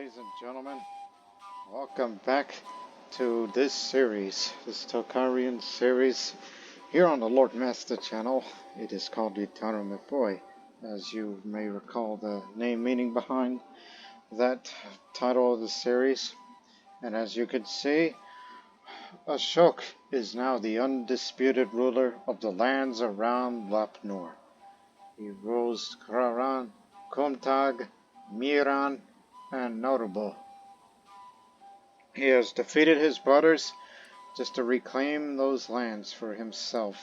ladies and gentlemen. Welcome back to this series, this Tokarian series here on the Lord Master channel. It is called Ytarimypoy, as you may recall the name meaning behind that title of the series. And as you can see, Asoke is now the undisputed ruler of the lands around Lop Nur. He rules Krorän, Kumtag, Miran, and Notable. He has defeated his brothers just to reclaim those lands for himself.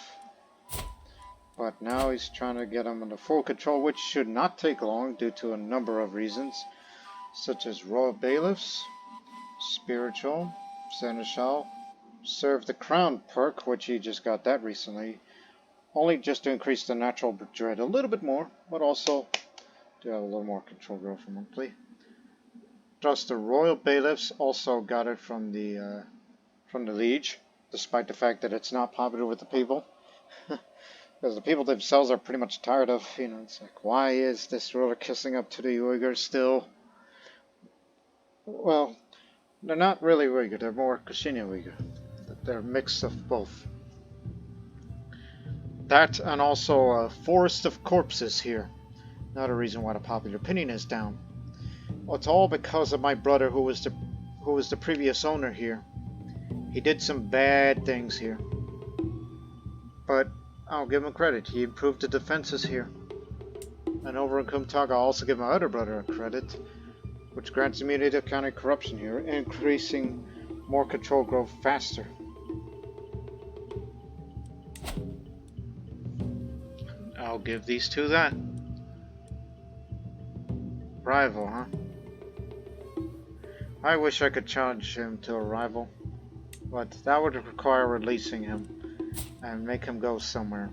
But now he's trying to get them under full control, which should not take long due to a number of reasons, such as royal bailiffs, spiritual, seneschal, serve the crown perk, which he just got that recently, only just to increase the natural dread a little bit more, but also to have a little more control growth monthly. Plus, the royal bailiffs also got it from the liege, despite the fact that it's not popular with the people, because the people themselves are pretty much tired of. It's like, why is this ruler kissing up to the Uyghurs still? Well, they're not really Uyghur; they're more Kashina Uyghur. They're a mix of both. That and also a forest of corpses here. Another reason why the popular opinion is down. Well, it's all because of my brother, who was the previous owner here. He did some bad things here, but I'll give him credit. He improved the defenses here. And over in Kumtag, I'll also give my other brother a credit, which grants immunity to counter corruption here, increasing more control growth faster. I'll give these two that. Rival, huh? I wish I could challenge him to a rival, but that would require releasing him and make him go somewhere.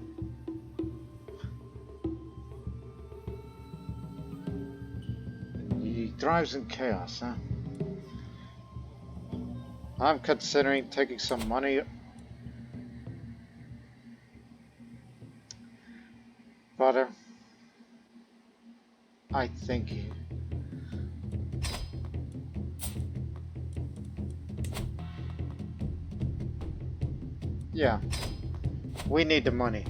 He thrives in chaos, huh? I'm considering taking some money, but I think yeah, we need the money,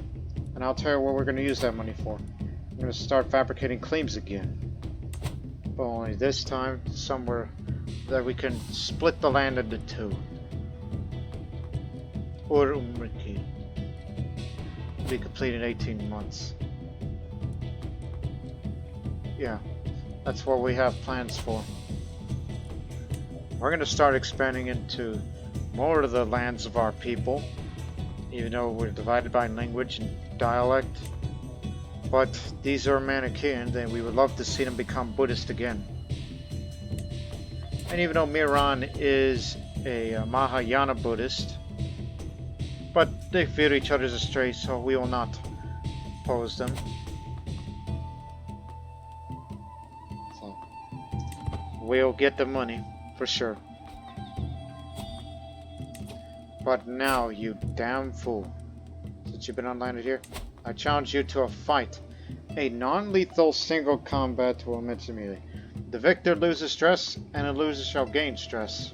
and I'll tell you what we're going to use that money for. I'm going to start fabricating claims again, but only this time somewhere that we can split the land into two. Or be complete in 18 months. Yeah, that's what we have plans for. We're going to start expanding into more of the lands of our people, even though we're divided by language and dialect. But these are Manichaean, and we would love to see them become Buddhist again. And even though Miran is a Mahayana Buddhist, but they fear each other as stray, so we will not oppose them. So we'll get the money for sure. But now, you damn fool, since you've been unlanded here, I challenge you to a fight. A non-lethal single combat to immense immunity. The victor loses stress, and the loser shall gain stress.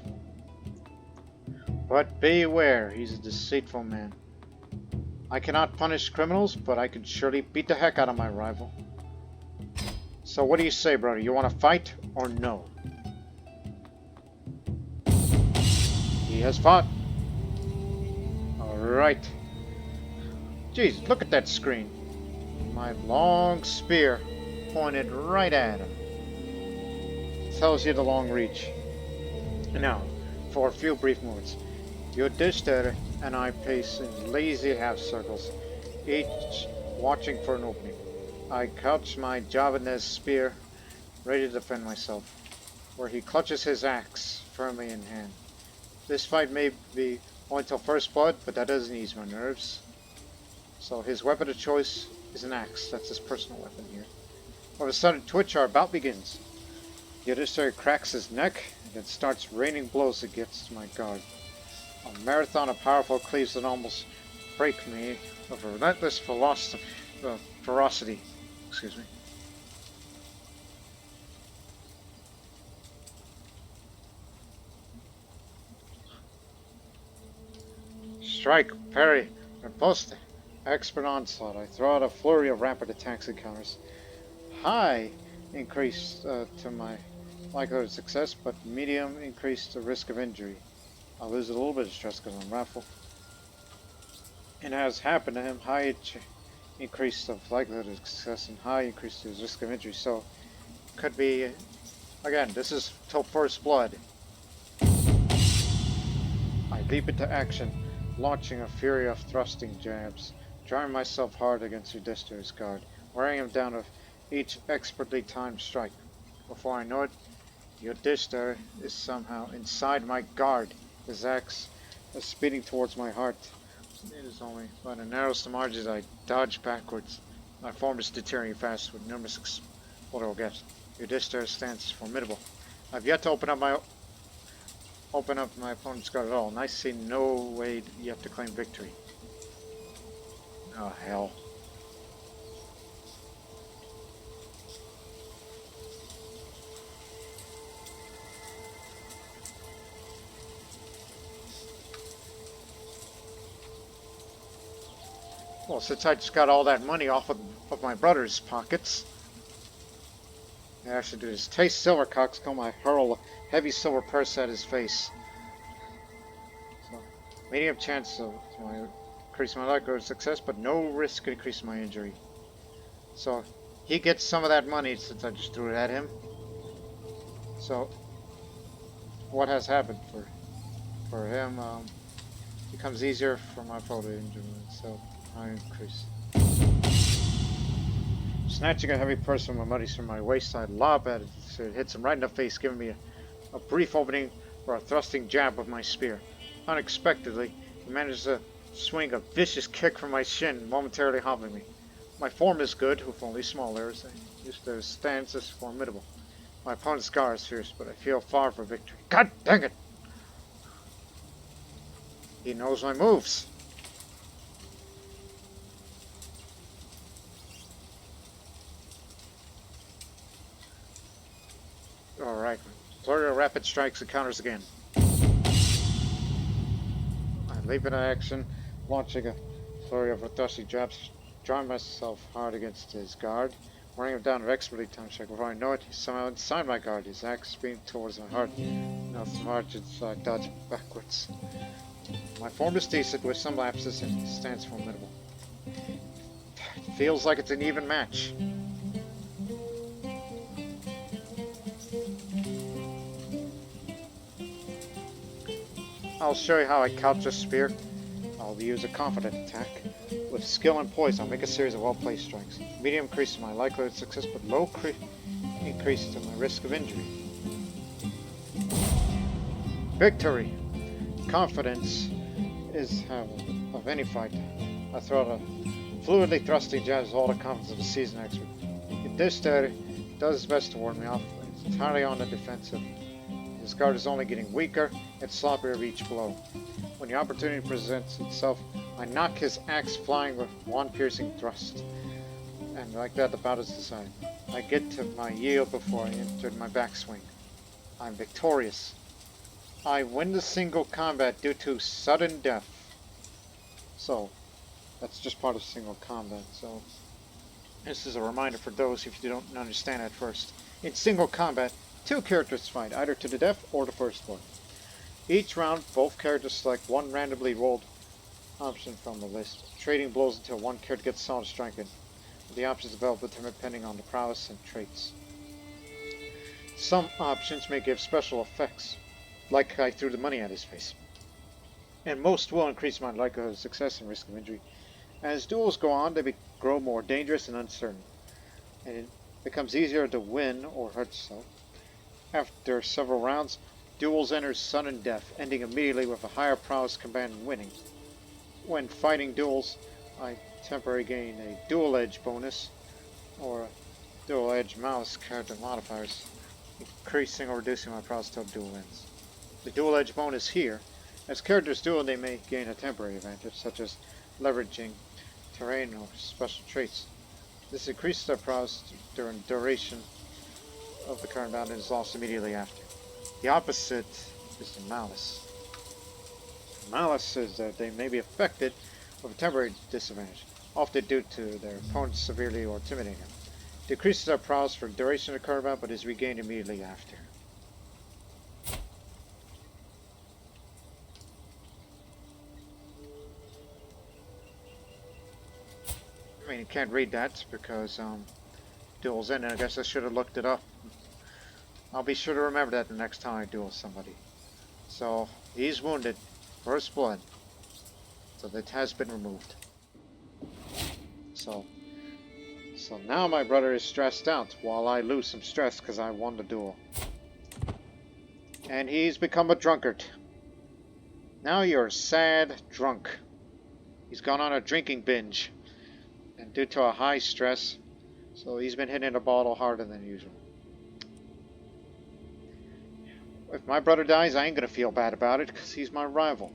But beware, he's a deceitful man. I cannot punish criminals, but I can surely beat the heck out of my rival. So what do you say, brother? You want to fight, or no? He has fought. Alright. Jeez, look at that screen. My long spear pointed right at him. Tells you the long reach. Now, for a few brief moments, Yudhishthira and I pace in lazy half circles, each watching for an opening. I couch my Javanese spear, ready to defend myself, where he clutches his axe firmly in hand. This fight may be only till first blood, but that doesn't ease my nerves. So his weapon of choice is an axe. That's his personal weapon here. With a sudden twitch, our bout begins. Yudhishthira cracks his neck and then starts raining blows against my guard. A marathon of powerful cleaves that almost break me of relentless ferocity. Excuse me. Strike, parry, riposte, expert onslaught. I throw out a flurry of rapid attacks and counters. High increase to my likelihood of success, but medium increase to risk of injury. I lose a little bit of stress because I'm raffle. And as happened to him, high increase of likelihood of success and high increase to his risk of injury. So could be, again, this is till first blood. I leap into action, launching a fury of thrusting jabs, driving myself hard against Yudhishthira's guard, wearing him down with each expertly timed strike. Before I know it, Yudhishthira is somehow inside my guard. His axe is speeding towards my heart. It is only by the narrowest of margins I dodge backwards. My form is deteriorating fast with numerous what I'll get. Yudhishthira stands formidable. I've yet to open up my opponent's guard at all, and I see no way yet to claim victory. Oh hell. Well, since I just got all that money off of my brother's pockets, I should do this. Taste silver coxcomb, I hurl a heavy silver purse at his face. So, medium chance of increase my likelihood of success, but no risk to increase my injury. So, he gets some of that money since I just threw it at him. So, what has happened for him? It becomes easier for my foe to injure me. So, I increase. Snatching a heavy purse from my muddies from my waist, I lob at it so it hits him right in the face, giving me a brief opening for a thrusting jab with my spear. Unexpectedly, he manages to swing a vicious kick from my shin, momentarily hobbling me. My form is good, with only small errors. Their stance is formidable. My opponent's scar is fierce, but I feel far from victory. God dang it! He knows my moves. Alright, flurry of rapid strikes and counters again. I leap into action, launching a flurry of thrusting jabs, drawing myself hard against his guard, wearing him down with expertly timed strike. Before I know it, he's somehow inside my guard, his axe speeding towards my heart. Now the margins I dodge backwards. My form is decent with some lapses and stands formidable. It feels like it's an even match. I'll show you how I couch a spear. I'll use a confident attack. With skill and poise, I'll make a series of well-placed strikes. Medium increase to my likelihood of success, but low increase to my risk of injury. Victory! Confidence is of any fight. I throw out a fluidly thrusting jabs with all the confidence of a seasoned expert. Yudhishthira does his best to ward me off, but it's entirely on the defensive. His guard is only getting weaker and sloppier with each blow. When the opportunity presents itself, I knock his axe flying with one piercing thrust. And like that, the bout is decided. I get to my yield before I entered my backswing. I'm victorious. I win the single combat due to sudden death. So, that's just part of single combat. So, this is a reminder for those if you don't understand at first. In single combat, two characters fight, either to the death or the first blood. Each round, both characters select one randomly rolled option from the list, trading blows until one character gets solid strike in. The options available depending on the prowess and traits. Some options may give special effects, like I threw the money at his face. And most will increase my likelihood of success and risk of injury. As duels go on, they grow more dangerous and uncertain, and it becomes easier to win or hurt yourself. After several rounds, duels enter sudden death, ending immediately with a higher prowess command winning. When fighting duels, I temporarily gain a dual edge bonus, or dual edge mouse character modifiers, increasing or reducing my prowess till duel ends. The dual edge bonus here, as characters duel, they may gain a temporary advantage, such as leveraging terrain or special traits. This increases their prowess during duration of the current bout and is lost immediately after. The opposite is the malice. Malice is that they may be affected with a temporary disadvantage, often due to their opponents severely or intimidating them. Decreases their prowess for duration of combat, but is regained immediately after. I mean, you can't read that because duels in, and I guess I should have looked it up. I'll be sure to remember that the next time I duel somebody. So, he's wounded. First blood. So that has been removed. So now my brother is stressed out while I lose some stress because I won the duel. And he's become a drunkard. Now you're a sad drunk. He's gone on a drinking binge. And due to a high stress, so he's been hitting the bottle harder than usual. If my brother dies, I ain't gonna feel bad about it because he's my rival.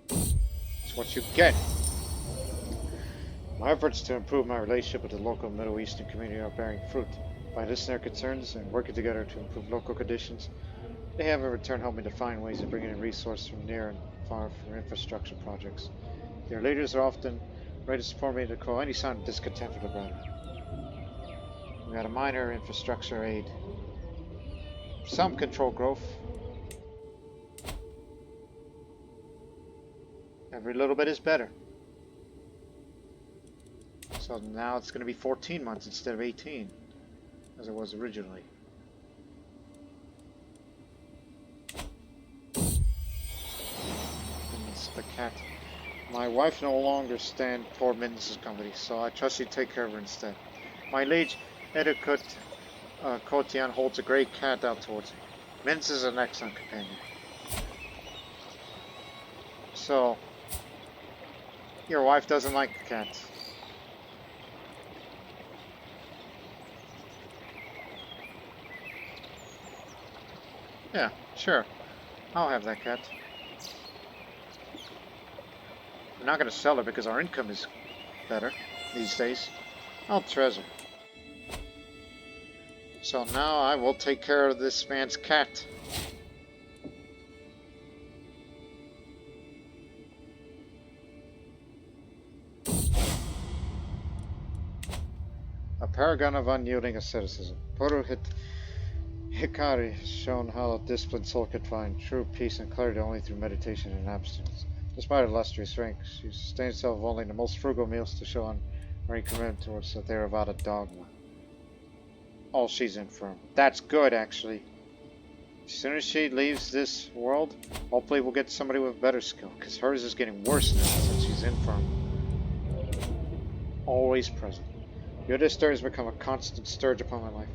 That's what you get. My efforts to improve my relationship with the local Middle Eastern community are bearing fruit. By listening to their concerns and working together to improve local conditions, they have in return helped me to find ways of bringing in resources from near and far for infrastructure projects. Their leaders are often ready to support me to call any sign of discontent for the brother. We got a minor infrastructure aid. Some control growth. Every little bit is better. So now it's going to be 14 months instead of 18, as it was originally. And it's the cat. My wife no longer stands poor Mittens' company, so I trust you to take care of her instead. My liege, Etiquette Kotian holds a great cat out towards me. Mittens is an excellent companion. So, your wife doesn't like cats. Yeah, sure. I'll have that cat. I'm not going to sell her because our income is better these days. I'll treasure. So now I will take care of this man's cat. A paragon of unyielding asceticism. Purohit Hikari has shown how a disciplined soul can find true peace and clarity only through meditation and abstinence. Despite her illustrious rank, she sustains herself only in the most frugal meals to show unwavering commitment towards the Theravada dogma. Oh, she's infirm. That's good, actually. As soon as she leaves this world, hopefully we'll get somebody with better skill, because hers is getting worse now since she's infirm. Always present. Yudhisthira has become a constant scourge upon my life.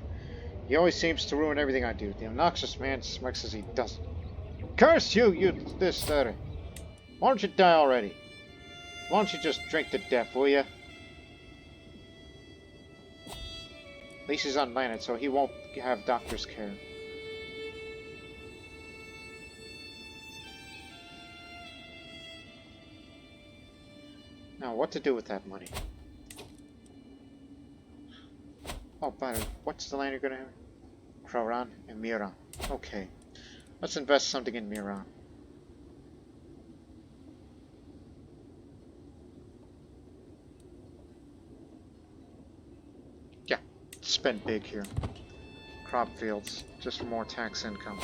He always seems to ruin everything I do. The obnoxious man smirks as he does it. Curse you, Yudhisthira! Why don't you die already? Why don't you just drink to death, will you? At least he's unlanded, so he won't have doctor's care. Now, what to do with that money? Oh, by the way, what's the land you're gonna have? Krorän and Miran. Okay. Let's invest something in Miran. Yeah, spend big here. Crop fields, just for more tax income.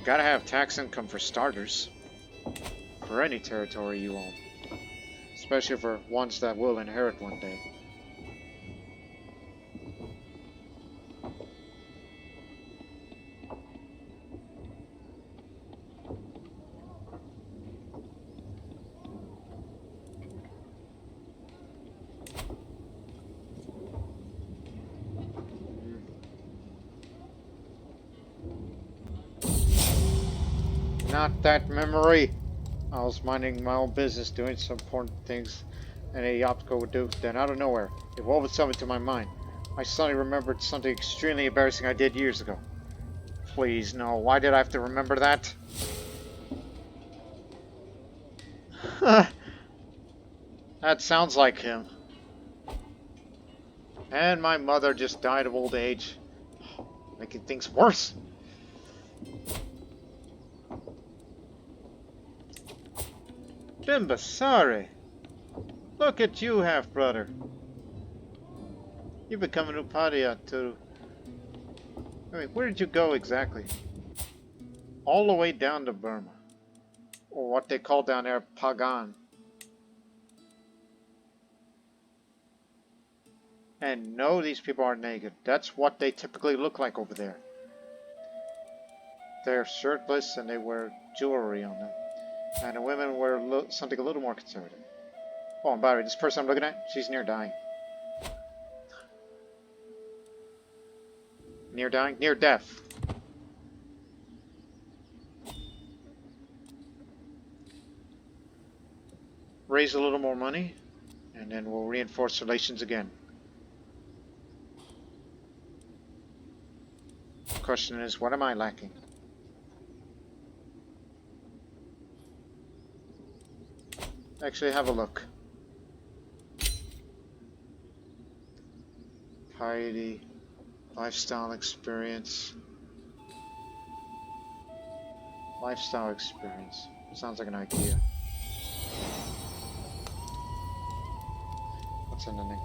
Gotta have tax income for starters. For any territory you own. Especially for ones that will inherit one day. Not that memory. I was minding my own business, doing some important things, and a Yopko would do. Then, out of nowhere, it wove itself into my mind. I suddenly remembered something extremely embarrassing I did years ago. Please, no. Why did I have to remember that? That sounds like him. And my mother just died of old age, making things worse. Bimbasari! Look at you, half-brother. You've become an Upadhyaya too. I mean, where did you go exactly? All the way down to Burma. Or what they call down there, Pagan. And no, these people aren't naked. That's what they typically look like over there. They're shirtless and they wear jewelry on them. And the women wear something a little more conservative. Oh, and by the way, this person I'm looking at, she's near dying. Near dying? Near death. Raise a little more money, and then we'll reinforce relations again. The question is, what am I lacking? Actually, have a look. Piety, lifestyle experience. Lifestyle experience. Sounds like an idea. What's in the name?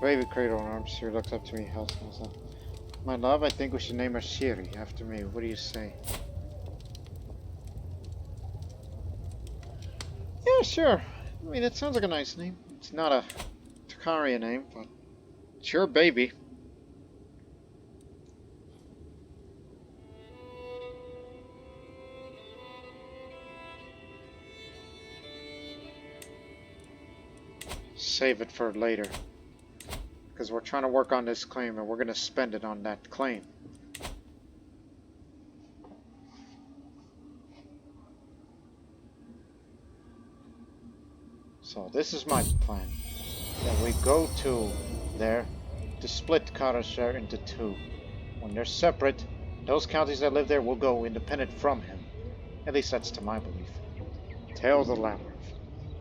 Baby cradle in arms. She looks up to me. How's that? My love, I think we should name her Shiri after me. What do you say? Yeah, sure. I mean, it sounds like a nice name. It's not a Takarian name, but sure, baby. Save it for later. Because we're trying to work on this claim and we're going to spend it on that claim. So this is my plan. That we go to there to split Krorän into two. When they're separate, those counties that live there will go independent from him. At least that's to my belief. Tale of the Labyrinth.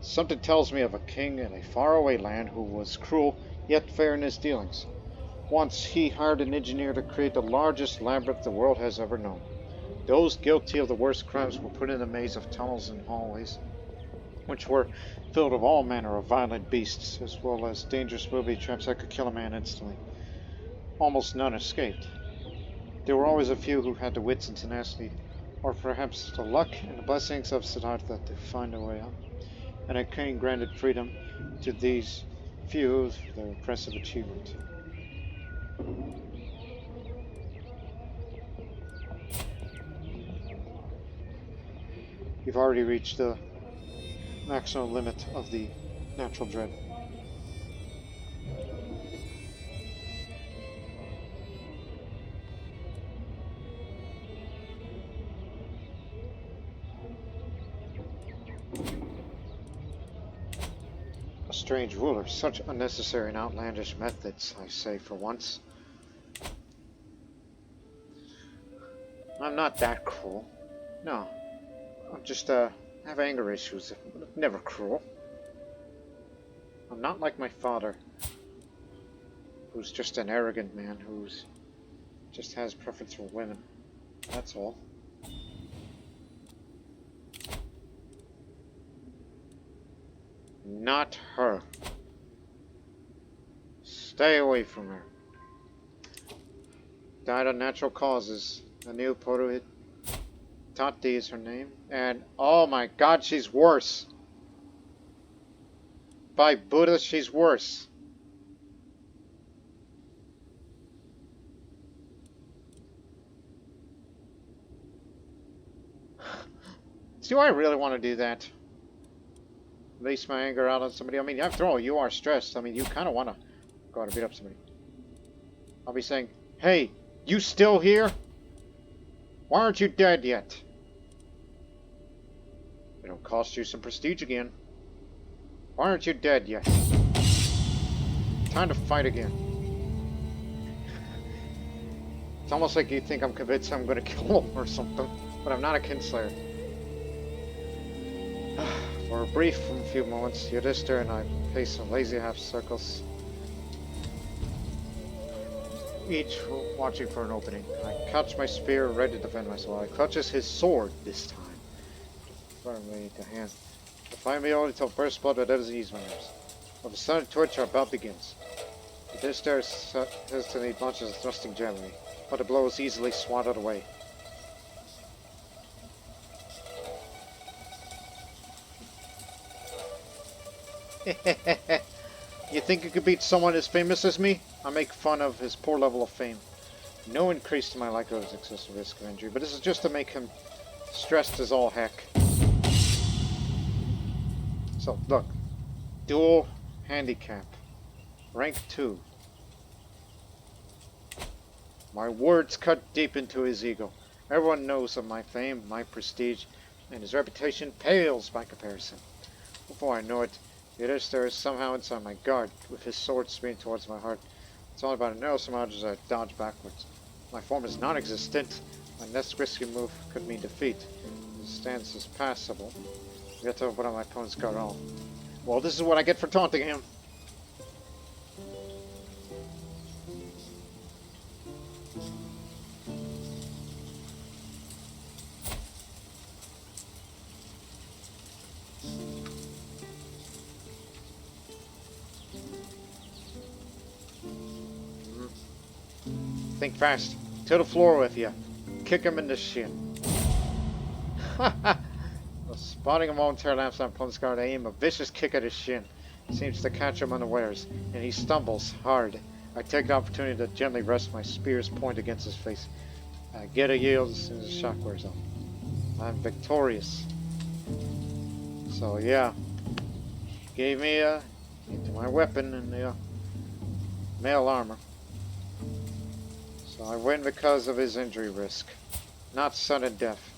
Something tells me of a king in a faraway land who was cruel yet fair in his dealings. Once he hired an engineer to create the largest labyrinth the world has ever known. Those guilty of the worst crimes were put in a maze of tunnels and hallways, which were filled with all manner of violent beasts, as well as dangerous booby traps that could kill a man instantly. Almost none escaped. There were always a few who had the wits and tenacity, or perhaps the luck and the blessings of Siddhartha to find a way out. And a king granted freedom to these few for their impressive achievement. You've already reached the maximum limit of the natural dread. A strange ruler, such unnecessary and outlandish methods, I say for once. I'm not that cruel. No. I'm just, have anger issues. Never cruel. I'm not like my father, who's just an arrogant man who's just has preference for women. That's all. Not her. Stay away from her. Died of natural causes. A new Purohit. Tati is her name. And oh my god, she's worse. By Buddha, she's worse. Do I really want to do that? Release my anger out on somebody? I mean, after all, you are stressed. I mean, you kind of want to go out and beat up somebody. I'll be saying, hey, you still here? Why aren't you dead yet? It'll cost you some prestige again. Why aren't you dead yet? Time to fight again. It's almost like you think I'm convinced I'm going to kill him or something, but I'm not a kinslayer. For a brief few moments, Yudhishthira and I paced some lazy half circles. each watching for an opening. I couch my spear, ready to defend myself. I clutches his sword this time. Firmly to hand. I find me only till burst blood with others ease my nerves. With a sudden twitch, our bout begins. The dish there hesitantly launches thrusting gently, but the blow is easily swatted away. You think you could beat someone as famous as me? I make fun of his poor level of fame. No increase to my likelihood of excessive risk of injury, but this is just to make him stressed as all heck. So, look. Dual handicap. Rank 2. My words cut deep into his ego. Everyone knows of my fame, my prestige, and his reputation pales by comparison. Before I know it, Ytarimypoy is somehow inside my guard, with his sword speeding towards my heart. It's only about a narrow surmount as I dodge backwards. My form is non-existent. My next risky move could mean defeat. His stance is passable. Yet to put on my opponent's guard all. Well, this is what I get for taunting him. Think fast. To the floor with you. Kick him in the shin. Spotting a momentary lapse on opponent's guard, I aim a vicious kick at his shin. It seems to catch him unawares, and he stumbles hard. I take the opportunity to gently rest my spear's point against his face. I get a yield as soon as the shock wears off. I'm victorious. So yeah, gave me into my weapon and the mail armor. So I win because of his injury risk, not sudden death.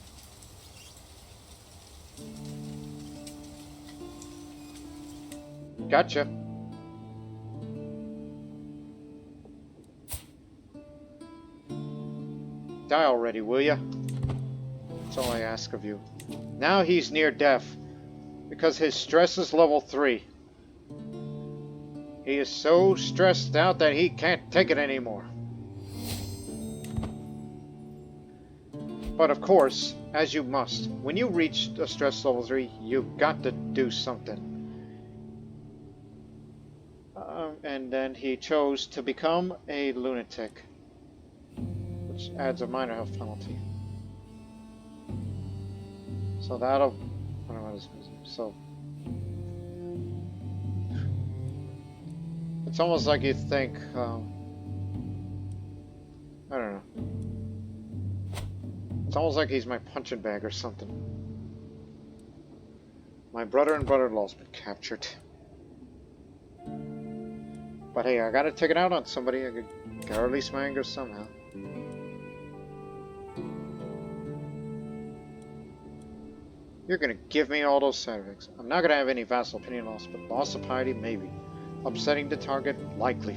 Gotcha. Die already, will ya? That's all I ask of you. Now he's near death, because his stress is level 3. He is so stressed out that he can't take it anymore. But of course, as you must, when you reach a stress level 3, you've got to do something. And then he chose to become a lunatic, which adds a minor health penalty. So that'll... I don't know what this is. So... It's almost like you think... I don't know. It's almost like he's my punching bag or something. My brother and brother-in-law's been captured. But hey, I gotta take it out on somebody. I gotta release my anger somehow. You're gonna give me all those side effects. I'm not gonna have any vassal opinion loss, but loss of piety, maybe. Upsetting the target, likely.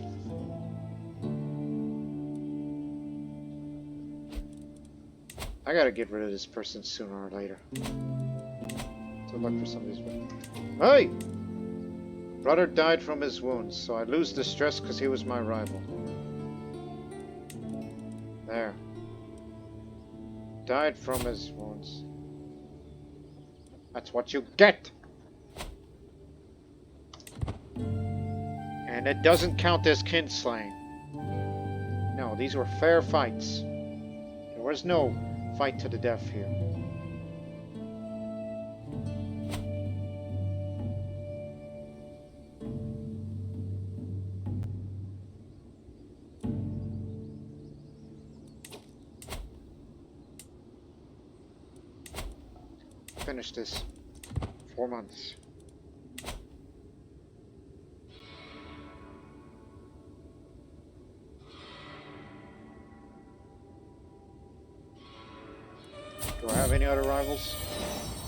I gotta get rid of this person sooner or later. So look for somebody's... Hey! Brother died from his wounds, so I lose the stress because he was my rival. There. Died from his wounds. That's what you get! And it doesn't count as kinslaying. No, these were fair fights. There was no fight to the death here. Finish this. 4 months. Do I have any other rivals?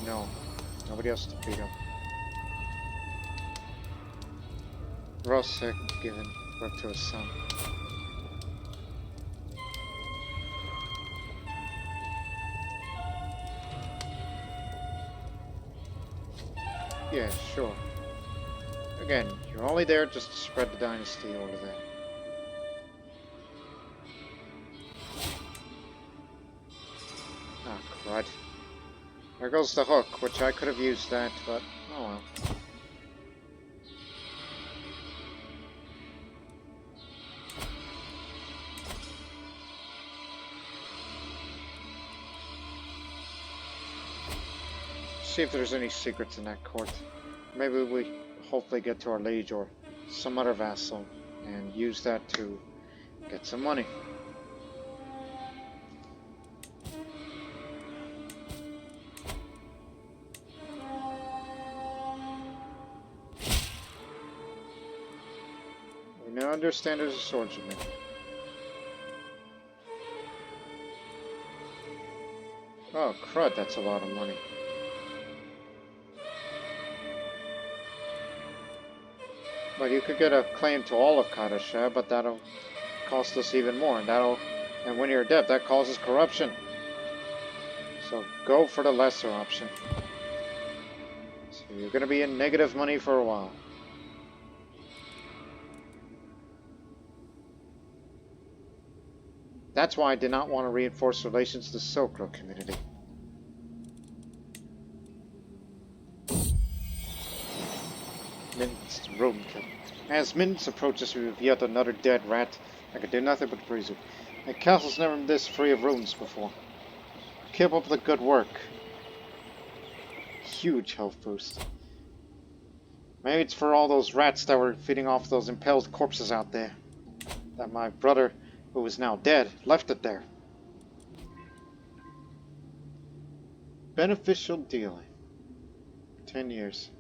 No. Nobody else to beat him. Rosek given birth to a son. Yeah, sure. Again, you're only there just to spread the dynasty over there. Right. There goes the hook, which I could have used that, but oh well. See if there's any secrets in that court. Maybe we hopefully get to our liege or some other vassal and use that to get some money. We now understand there's a swordsman. Oh crud, that's a lot of money. But you could get a claim to all of Kadasha, but that'll cost us even more, and when you're dead, that causes corruption. So go for the lesser option. So you're going to be in negative money for a while. That's why I did not want to reinforce relations to the Silk Road community. Min's rodent kill. As Min's approaches me with yet another dead rat, I can do nothing but praise it. The castle's never been this free of rodents before. Keep up the good work. Huge health boost. Maybe it's for all those rats that were feeding off those impaled corpses out there. That my brother, who is now dead, left it there. Beneficial dealing. 10 years.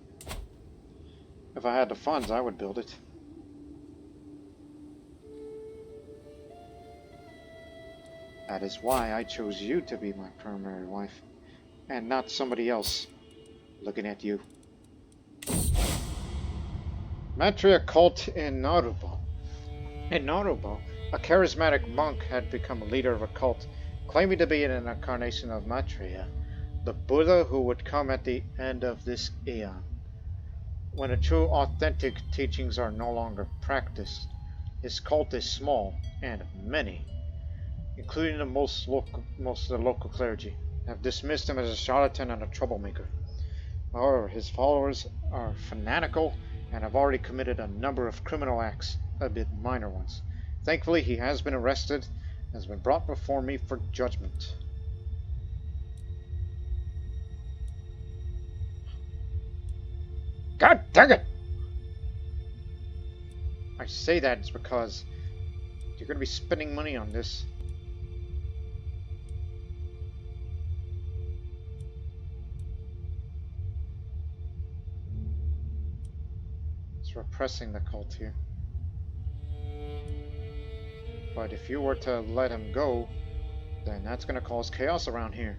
If I had the funds, I would build it. That is why I chose you to be my primary wife, and not somebody else looking at you. Matria cult in Narubo. In Narubo, a charismatic monk had become a leader of a cult, claiming to be an incarnation of Matria, the Buddha who would come at the end of this aeon. When the true authentic teachings are no longer practiced, his cult is small, and many, including most of the local clergy, have dismissed him as a charlatan and a troublemaker. However, his followers are fanatical and have already committed a number of criminal acts, albeit minor ones. Thankfully, he has been arrested and has been brought before me for judgment. God dang it! I say that it's because you're going to be spending money on this. It's repressing the cult here. But if you were to let him go, then that's going to cause chaos around here.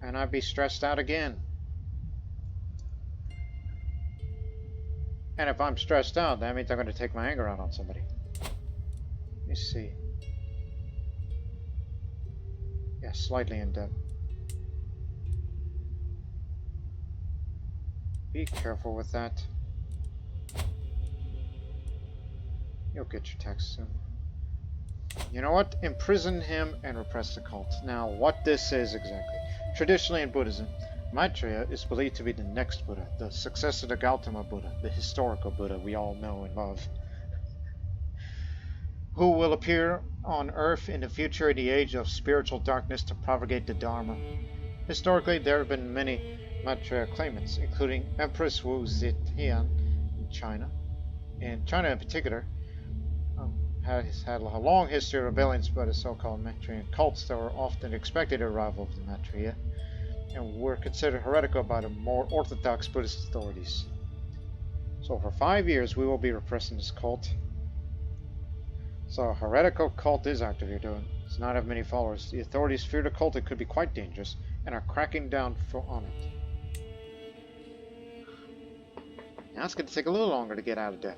And I'd be stressed out again. And if I'm stressed out, that means I'm going to take my anger out on somebody. Let me see. Yeah, slightly in debt. Be careful with that. You'll get your text soon. You know what? Imprison him and repress the cult. Now, what this is exactly. Traditionally in Buddhism, Maitreya is believed to be the next Buddha, the successor to Gautama Buddha, the historical Buddha we all know and love, who will appear on Earth in the future in the age of spiritual darkness to propagate the Dharma. Historically, there have been many Maitreya claimants, including Empress Wu Zetian in China. In China in particular, has had a long history of rebellions by the so-called Maitreyan cults that were often expected to rival the Maitreya, and were considered heretical by the more orthodox Buddhist authorities. So for 5 years we will be repressing this cult. So a heretical cult is active here, does not have many followers. The authorities fear the cult, it could be quite dangerous, and are cracking down on it. Now it's going to take a little longer to get out of debt.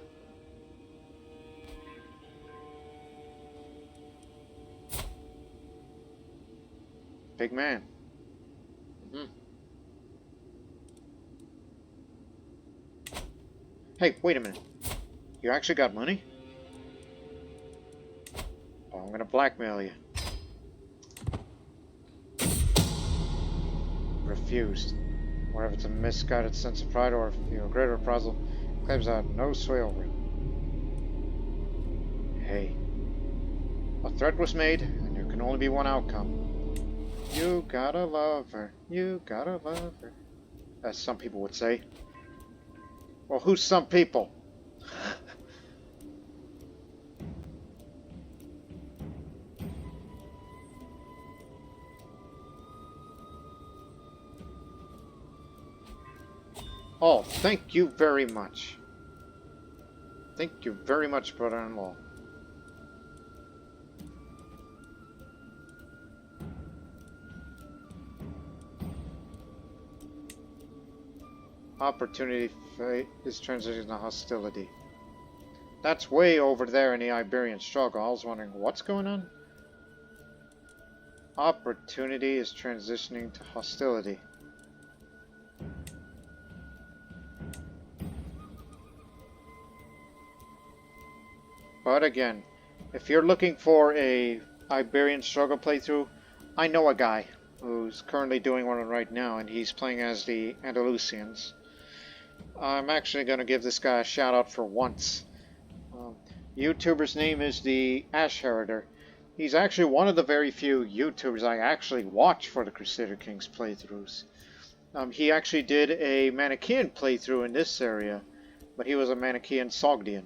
Big man. Hey, wait a minute. You actually got money? Oh, I'm gonna blackmail you. confused. Or if it's a misguided sense of pride, or if you know, greater reprisal, claims I have no sway over it. Hey. A threat was made, and there can only be one outcome. You gotta love her. You gotta love her. As some people would say. Well, who's some people? Oh, thank you very much. Thank you very much, brother-in-law. Opportunity is transitioning to hostility. That's way over there in the Iberian struggle. I was wondering what's going on. Opportunity is transitioning to hostility. But again, if you're looking for a Iberian struggle playthrough, I know a guy who's currently doing one right now, and he's playing as the Andalusians. I'm actually going to give this guy a shout out for once. YouTuber's name is the Ash Heriter. He's actually one of the very few YouTubers I actually watch for the Crusader Kings playthroughs. He actually did a Manichaean playthrough in this area, but he was a Manichaean Sogdian.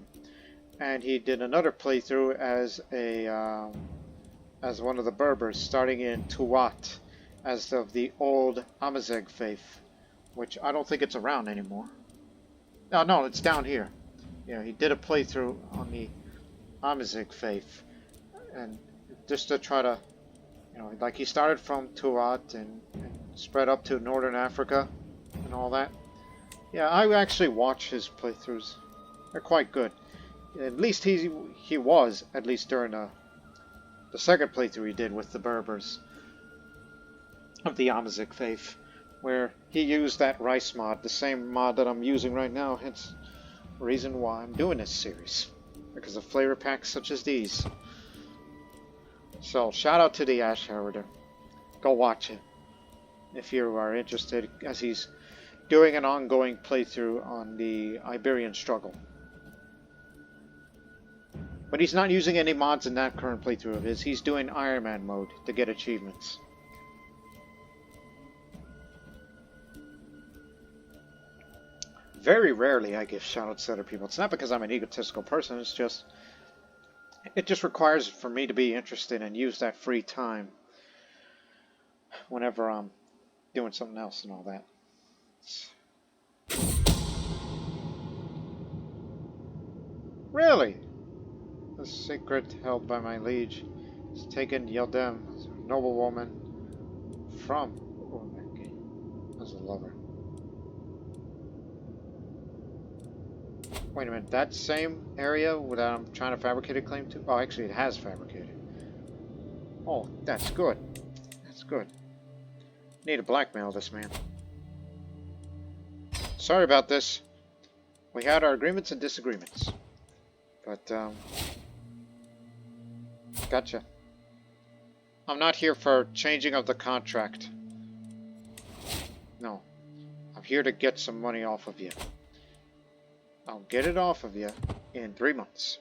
And he did another playthrough as one of the Berbers, starting in Tuat, as of the old Amazigh faith, which I don't think it's around anymore. No, it's down here. Yeah, he did a playthrough on the Amazigh faith, and just to try to, you know, like he started from Tuat and spread up to Northern Africa and all that. Yeah, I actually watch his playthroughs. They're quite good. At least he was, at least during the second playthrough he did with the Berbers of the Amazigh faith, where he used that rice mod, the same mod that I'm using right now, hence the reason why I'm doing this series, because of flavor packs such as these. So, shout out to the Ash Heriter. Go watch it if you are interested, as he's doing an ongoing playthrough on the Iberian struggle. But he's not using any mods in that current playthrough of his. He's doing Iron Man mode to get achievements. Very rarely I give shoutouts to other people. It's not because I'm an egotistical person, it's just... it just requires for me to be interested and use that free time whenever I'm doing something else and all that. Really? The secret held by my liege is taken Yeldem, a noblewoman, from Urmek as a lover. Wait a minute, that same area that I'm trying to fabricate a claim to? Oh, actually it has fabricated. Oh, that's good. That's good. Need to blackmail this man. Sorry about this. We had our agreements and disagreements. But, gotcha. I'm not here for changing of the contract. No. I'm here to get some money off of you. I'll get it off of you in 3 months.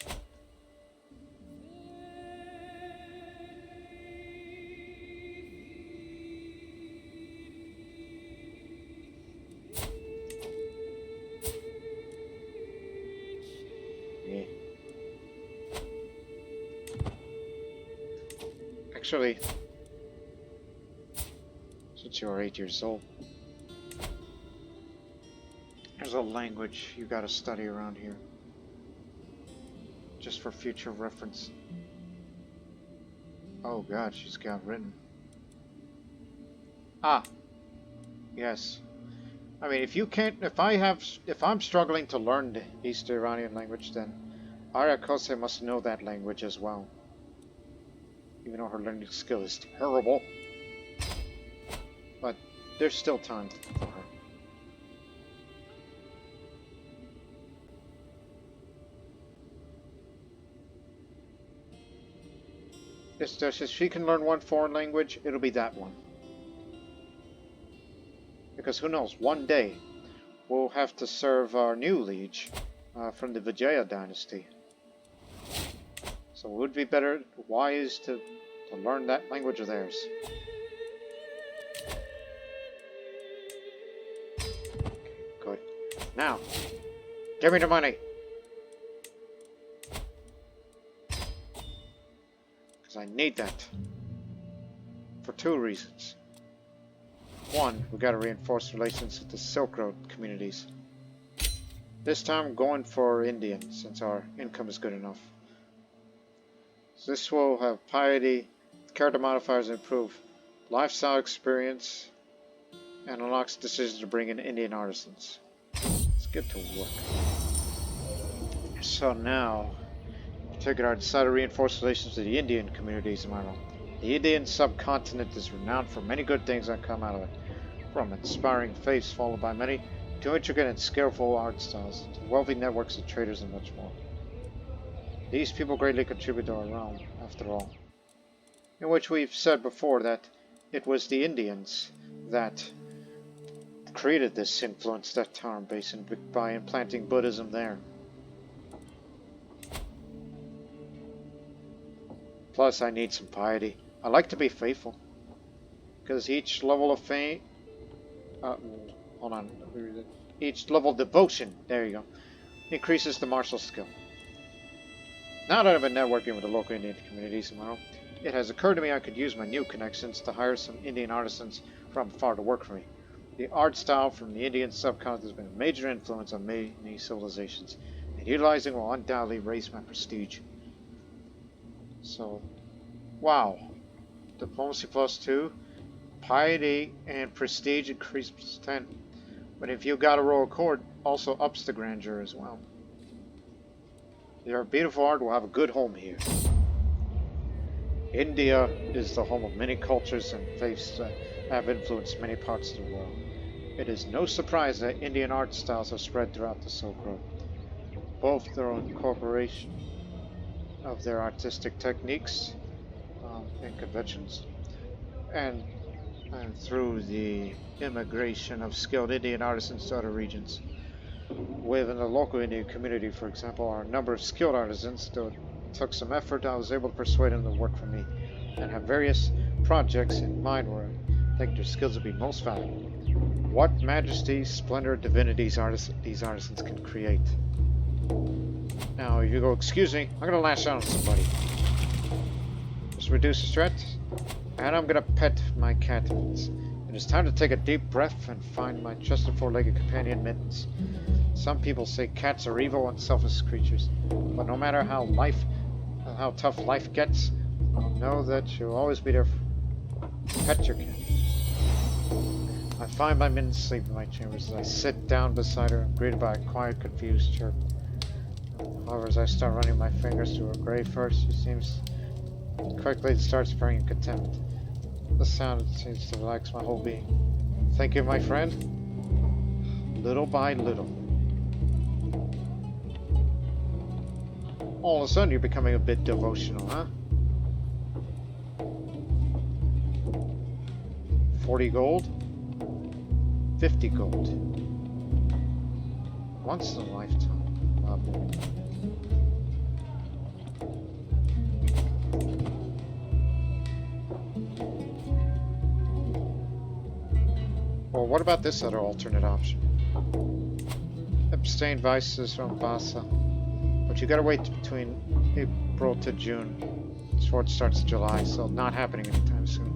Yeah. Actually, since you're 8 years old, there's a language you gotta study around here. Just for future reference. Oh god, she's got written. Ah. Yes. I mean, if you can't, if I'm struggling to learn the East Iranian language, then Arśi-Kuči must know that language as well. Even though her learning skill is terrible. But there's still time for her. If she can learn one foreign language, it'll be that one. Because who knows, one day we'll have to serve our new liege from the Vijaya dynasty. So it would be wise to learn that language of theirs. Good. Now, give me the money. Because I need that. For two reasons. One, we gotta reinforce relations with the Silk Road communities. This time I'm going for Indian, since our income is good enough. So this will have piety, character modifiers improve, lifestyle experience, and unlocks decisions to bring in Indian artisans. Let's get to work. So now, in particular, I decided to reinforce relations with the Indian communities in my realm. The Indian subcontinent is renowned for many good things that come out of it, from inspiring faiths followed by many, to intricate and skillful art styles, to wealthy networks of traders and much more. These people greatly contribute to our realm, after all. In which we've said before that it was the Indians that created this influence, that Tarim Basin, by implanting Buddhism there. Plus, I need some piety. I like to be faithful, because each level of faith, hold on, each level of devotion, there you go, increases the martial skill. Now that I've been networking with the local Indian communities tomorrow, it has occurred to me I could use my new connections to hire some Indian artisans from afar to work for me. The art style from the Indian subcontinent has been a major influence on many civilizations, and utilizing will undoubtedly raise my prestige. So, wow. Diplomacy +2, piety and prestige increase +10. But if you got a royal court, also ups the grandeur as well. Your beautiful art will have a good home here. India is the home of many cultures and faiths that have influenced many parts of the world. It is no surprise that Indian art styles have spread throughout the Silk Road, both through incorporation of their artistic techniques and conventions, and through the immigration of skilled Indian artisans to other regions. Within the local Indian community, for example, are a number of skilled artisans. Though it took some effort, I was able to persuade them to work for me, and have various projects in mind where I think their skills would be most valuable. What majesty, splendor, divinities these artisans can create. Now, if you go, excuse me, I'm gonna lash out on somebody. Just reduce the threat, and I'm gonna pet my cat. It is time to take a deep breath and find my trusted four-legged companion, Mittens. Some people say cats are evil and selfish creatures, but no matter how tough life gets, I'll know that you'll always be there. Pet your cat. I find my Mittens asleep in my chambers as I sit down beside her, greeted by a quiet, confused chirp. However, as I start running my fingers through her gray fur, she seems quickly starts purring in contempt. The sound seems to relax my whole being. Thank you, my friend. Little by little. All of a sudden, you're becoming a bit devotional, huh? 40 gold? 50 gold. Once in a lifetime. Well, what about this other alternate option? Abstain vices from Vasa. But you gotta wait between April to June. Sword starts in July, so not happening anytime soon.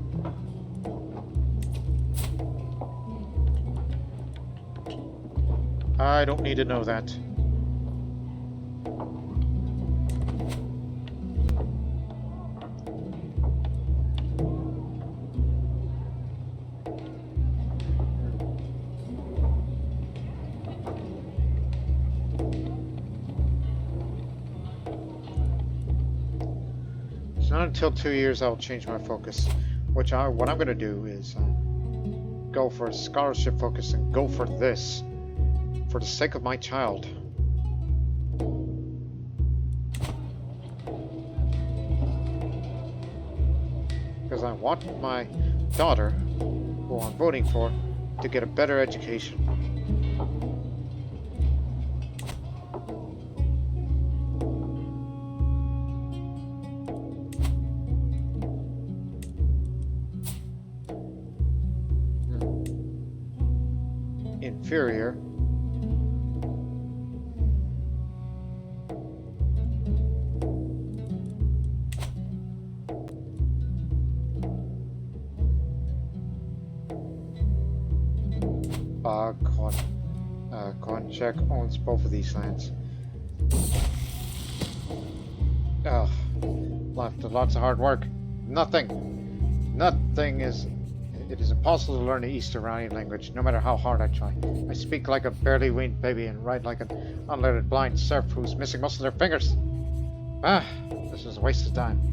I don't need to know that. It's not until 2 years I'll change my focus. What I'm going to do is go for a scholarship focus and go for this. For the sake of my child. Because I want my daughter, who I'm voting for, to get a better education. Inferior. Check owns both of these lands. Ugh. After lots of hard work. Nothing is... It is impossible to learn the East Iranian language, no matter how hard I try. I speak like a barely weaned baby and write like an unlettered blind serf who's missing most of their fingers. This is a waste of time.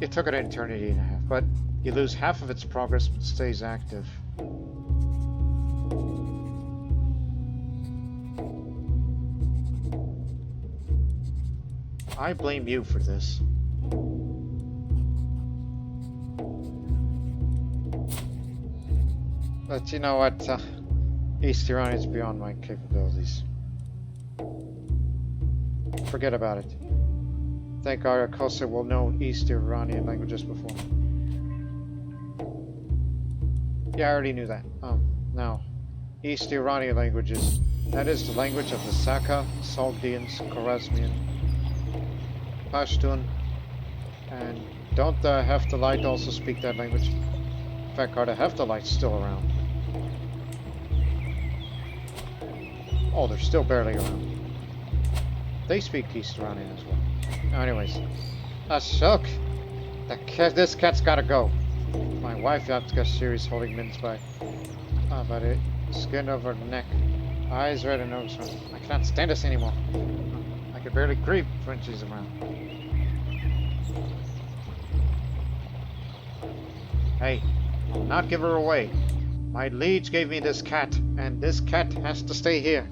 It took an eternity and a half, but you lose half of its progress but stays active. I blame you for this. But you know what? East Iran is beyond my capabilities. Forget about it. Think Arśi-Kuči will know East Iranian languages before me. Yeah, I already knew that. Now, East Iranian languages. That is the language of the Saka, Sogdians, Khwarezmian, Pashtun, and don't the Hephthalites also speak that language? In fact, are the Hephthalites still around? Oh, they're still barely around. They speak East Iranian as well. Anyways, Asoke, this cat's gotta go. My wife got serious holding mittens by the skin over the neck, eyes red and nose red. I cannot stand this anymore. I can barely creep when she's around. Hey, I'll not give her away. My liege gave me this cat, and this cat has to stay here.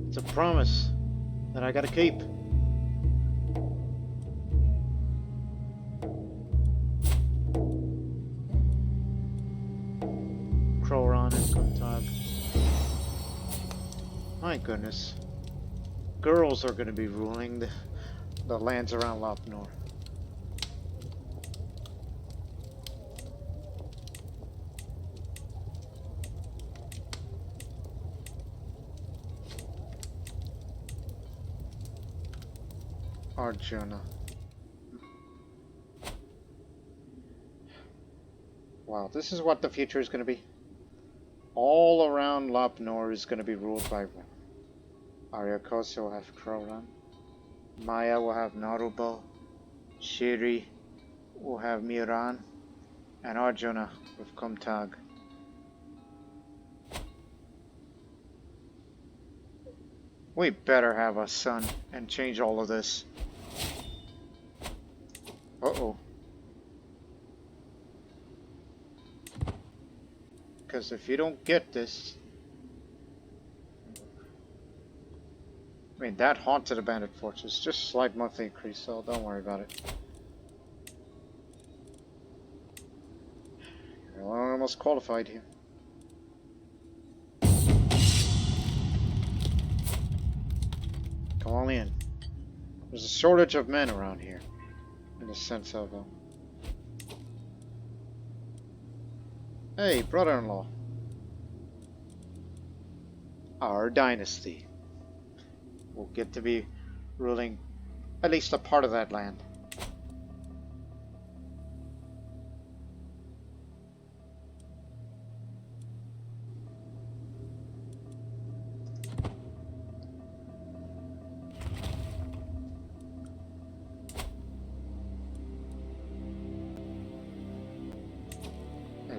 It's a promise that I gotta keep. Krorän and Kuntag. My goodness. Girls are gonna be ruling the lands around Lop Nur. Arjuna. Wow, this is what the future is going to be. All around Lop Nur is going to be ruled by women. Arśi-Kuči will have Krorän. Maya will have Narubo. Shiri will have Miran. And Arjuna with Kuntag. We better have a son and change all of this. Uh-oh. Because if you don't get this... I mean, that haunted a bandit fortress. Just slight monthly increase, so don't worry about it. You're almost qualified here. Come on in. There's a shortage of men around here. In the sense of... Hey, brother-in-law. Our dynasty will get to be ruling at least a part of that land.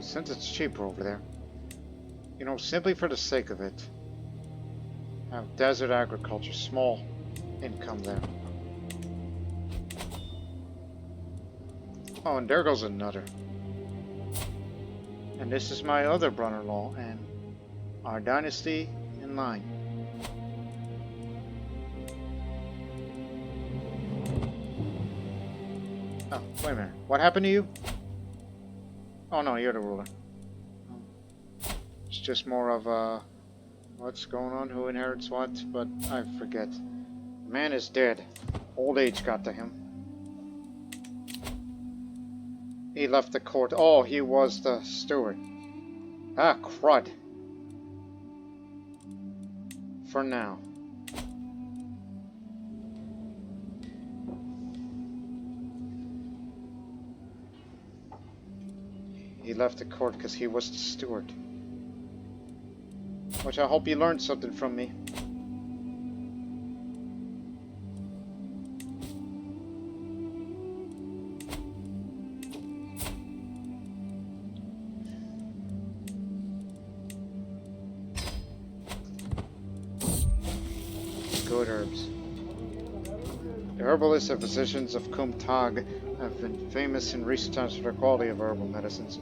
Since it's cheaper over there, you know, simply for the sake of it, have desert agriculture, small income there. Oh, and there goes another. And this is my other brother-in-law, and our dynasty in line. Oh, wait a minute. What happened to you? Oh no, you're the ruler. It's just more of what's going on, who inherits what, but I forget. The man is dead. Old age got to him. He left the court. Oh, he was the steward. Ah, crud. For now. He left the court because he was the steward. Which I hope you learned something from me. Good herbs. The herbalists and physicians of Kumtag have been famous in recent times for their quality of herbal medicines,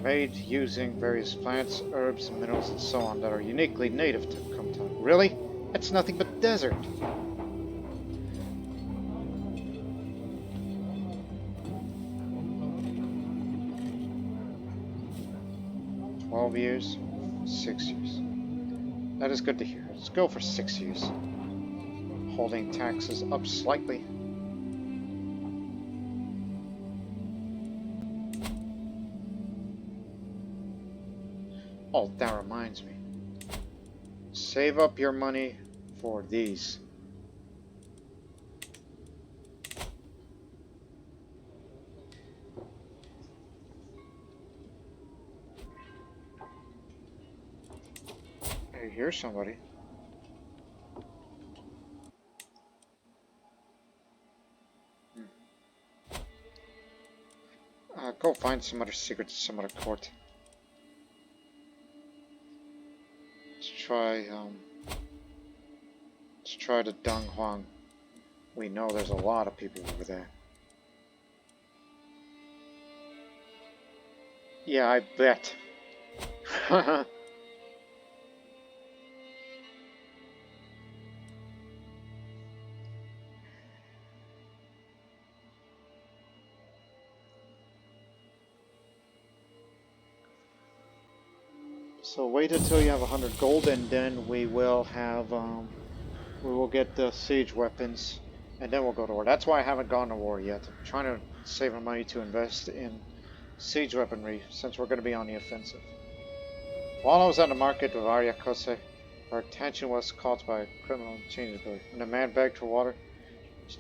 made using various plants, herbs, minerals, and so on that are uniquely native to Kumtag. Really? It's nothing but desert. $12 years, 6 years. That is good to hear. Let's go for 6 years. Holding taxes up slightly. Oh, that reminds me. Save up your money for these. Hey, here's somebody. Go find some other secrets, some other court. Let's try the Dong Huang. We know there's a lot of people over there. Yeah, I bet. So wait until you have 100 gold, and then we will have, we will get the siege weapons, and then we'll go to war. That's why I haven't gone to war yet. I'm trying to save my money to invest in siege weaponry, since we're going to be on the offensive. While I was at the market with Arśi-Kuči, our attention was caught by a criminal changeability. When the man begged for water,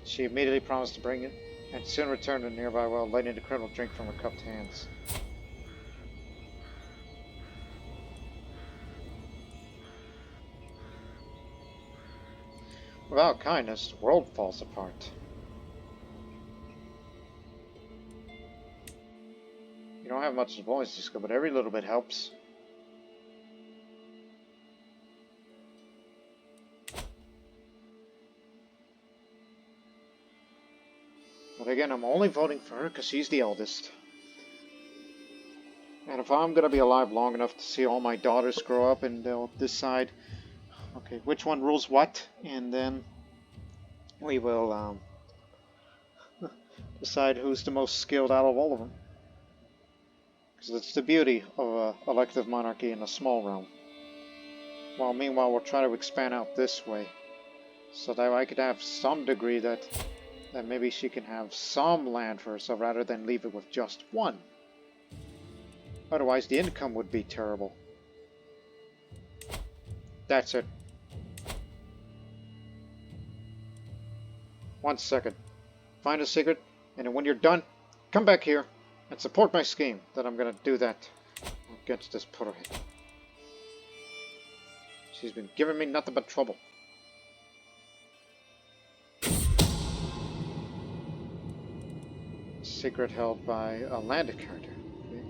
she immediately promised to bring it, and soon returned to the nearby well, letting the criminal drink from her cupped hands. Without kindness, the world falls apart. You don't have much diplomacy skill, but every little bit helps. But again, I'm only voting for her because she's the eldest. And if I'm going to be alive long enough to see all my daughters grow up, and they'll decide, okay, which one rules what, and then we will decide who's the most skilled out of all of them. Because it's the beauty of an elective monarchy in a small realm. While meanwhile, we'll try to expand out this way, so that I could have some degree that maybe she can have some land for herself rather than leave it with just one. Otherwise, the income would be terrible. That's it. 1 second. Find a secret, and then when you're done, come back here and support my scheme that I'm going to do that against this Krorän. She's been giving me nothing but trouble. Secret held by a landed character. Okay.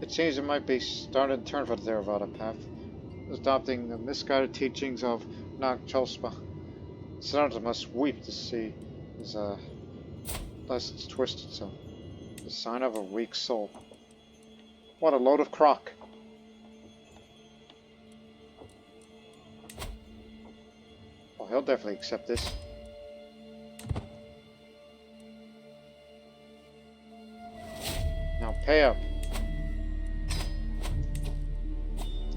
It seems it might be starting to turn for the Theravada path, adopting the misguided teachings of Nag-Chospa. Senators must weep to see his lessons twisted so. The sign of a weak soul. What a load of crock. Well, he'll definitely accept this. Pay up.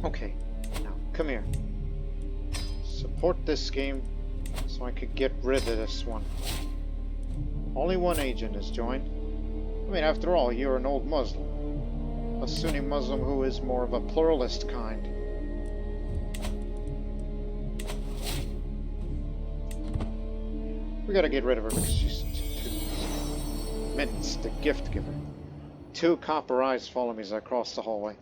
Okay, now come here. Support this scheme so I could get rid of this one. Only one agent has joined. I mean, after all, you're an old Muslim. A Sunni Muslim who is more of a pluralist kind. We gotta get rid of her because she's too... Mittens, the gift giver. 2 copper eyes follow me as I cross the hallway,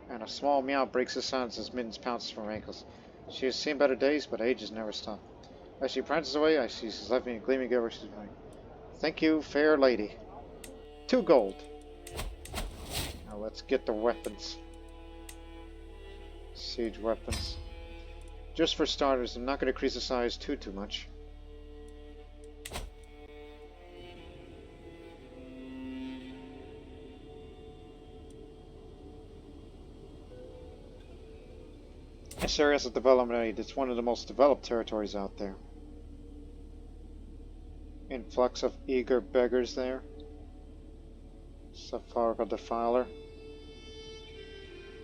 and a small meow breaks the silence as Mittens pounces from her ankles. She has seen better days, but age has never stopped. As she prances away, I see she's left me a gleaming giver. She's going, "Thank you, fair lady." 2 gold. Now let's get the weapons. Siege weapons. Just for starters, I'm not going to increase the size too much. This area has a development aid. It's one of the most developed territories out there. Influx of eager beggars there. Safarga Defiler.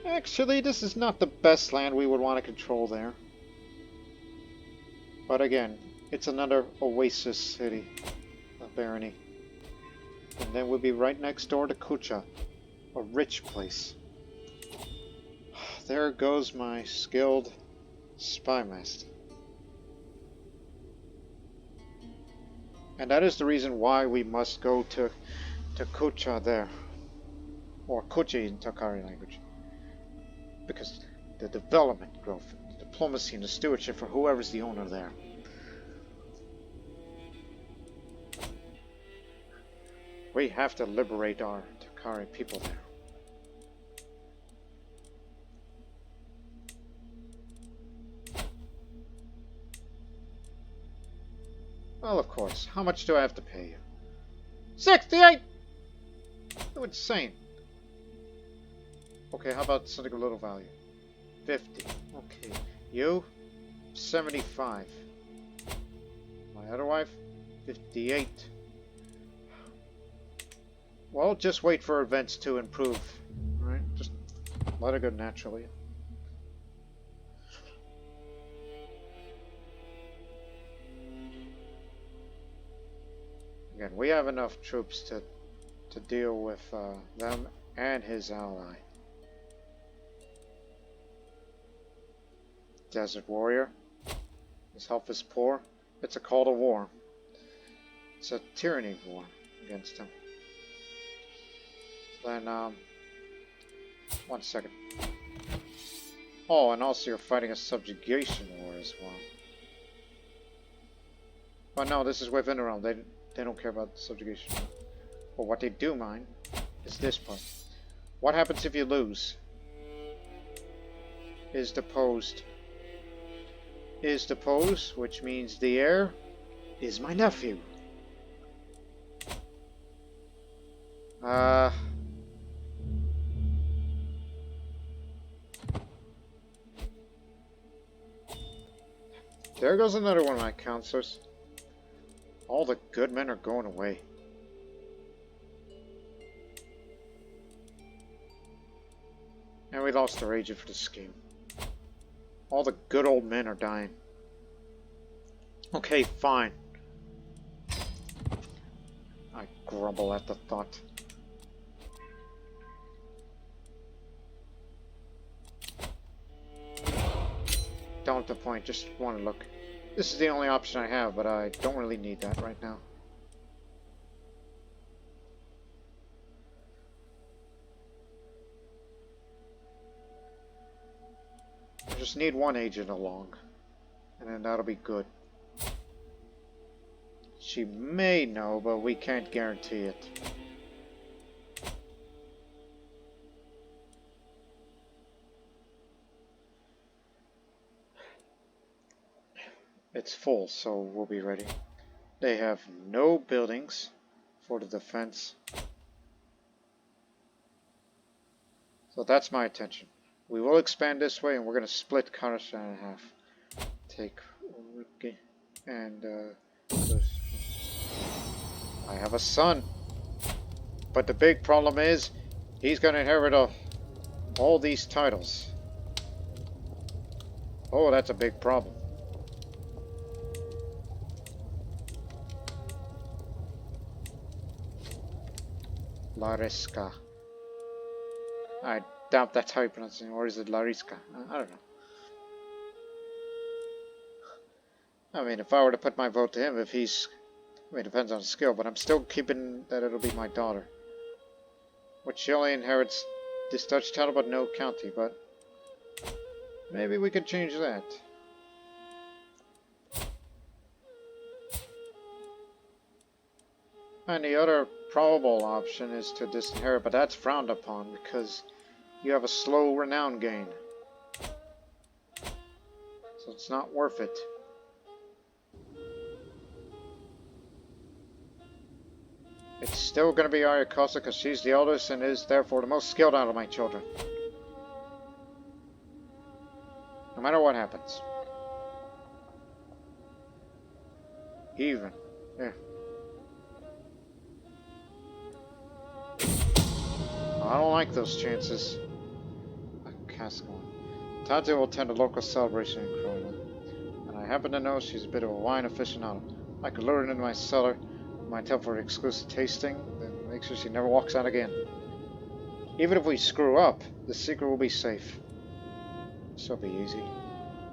Actually, this is not the best land we would want to control there. But again, it's another oasis city, a barony. And then we'll be right next door to Kucha, a rich place. There goes my skilled spy master. And that is the reason why we must go to Kucha there. Or Kuchi in Tokhari language. Because the development growth, the diplomacy and the stewardship for whoever's the owner there. We have to liberate our Tokhari people there. Well, of course. How much do I have to pay you? 68! You're insane. Okay, how about something of little value? 50. Okay. You? 75. My other wife? 58. Well, just wait for events to improve. Alright? Just let it go naturally. Again, we have enough troops to deal with them and his ally. Desert Warrior. His health is poor. It's a call to war. It's a tyranny war against him. Then, 1 second. Oh, and also you're fighting a subjugation war as well. But no, this is within the realm. They don't care about the subjugation. But what they do mind is this part. What happens if you lose? Is deposed. Is deposed, which means the heir is my nephew. There goes another one of my counselors. All the good men are going away. And we lost our agent for the scheme. All the good old men are dying. Okay, fine. I grumble at the thought. Don't at the point, just want to look. This is the only option I have, but I don't really need that right now. I just need one agent along, and then that'll be good. She may know, but we can't guarantee it. It's full, so we'll be ready. They have no buildings for the defense. So that's my intention. We will expand this way, and we're going to split Krorän in half. Take and I have a son. But the big problem is He's gonna inherit all these titles. Oh, that's a big problem. Lariska. I doubt that's how you pronounce it, or is it Lariska? I don't know. I mean, if I were to put my vote to him, if he's... I mean, it depends on his skill, but I'm still keeping that it'll be my daughter. Which she only inherits this Dutch title, but no county, but... maybe we could change that. And the other probable option is to disinherit, but that's frowned upon because you have a slow renown gain. So it's not worth it. It's still going to be Arśi-Kuči because she's the oldest and is therefore the most skilled out of my children. No matter what happens. Even. Yeah. I don't like those chances. Castle. Tate will attend a local celebration in Krorän, and I happen to know she's a bit of a wine aficionado. I could lure her into my cellar, might help for exclusive tasting, then make sure she never walks out again. Even if we screw up, the secret will be safe. This'll be easy.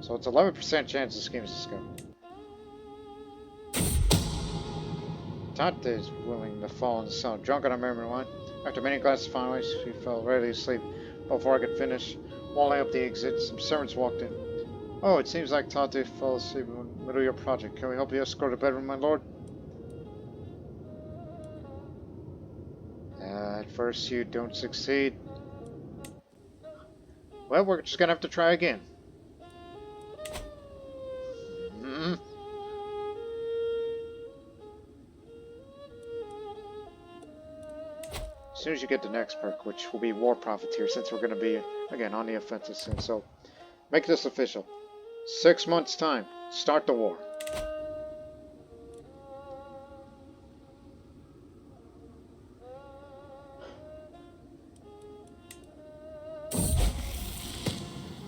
So it's 11% chance the scheme is discovered. Tate is willing to fall in the cellar, drunk on a American wine. After many glasses of fine wine, she fell ready to sleep. Before I could finish walling up the exit, some servants walked in. Oh, it seems like Tate fell asleep in the middle of your project. Can we help you escort to bedroom, my lord? At first you don't succeed. Well, we're just gonna have to try again. As soon as you get the next perk, which will be War Profiteer, since we're going to be, again, on the offensive soon. So, make this official. 6 months' time, start the war.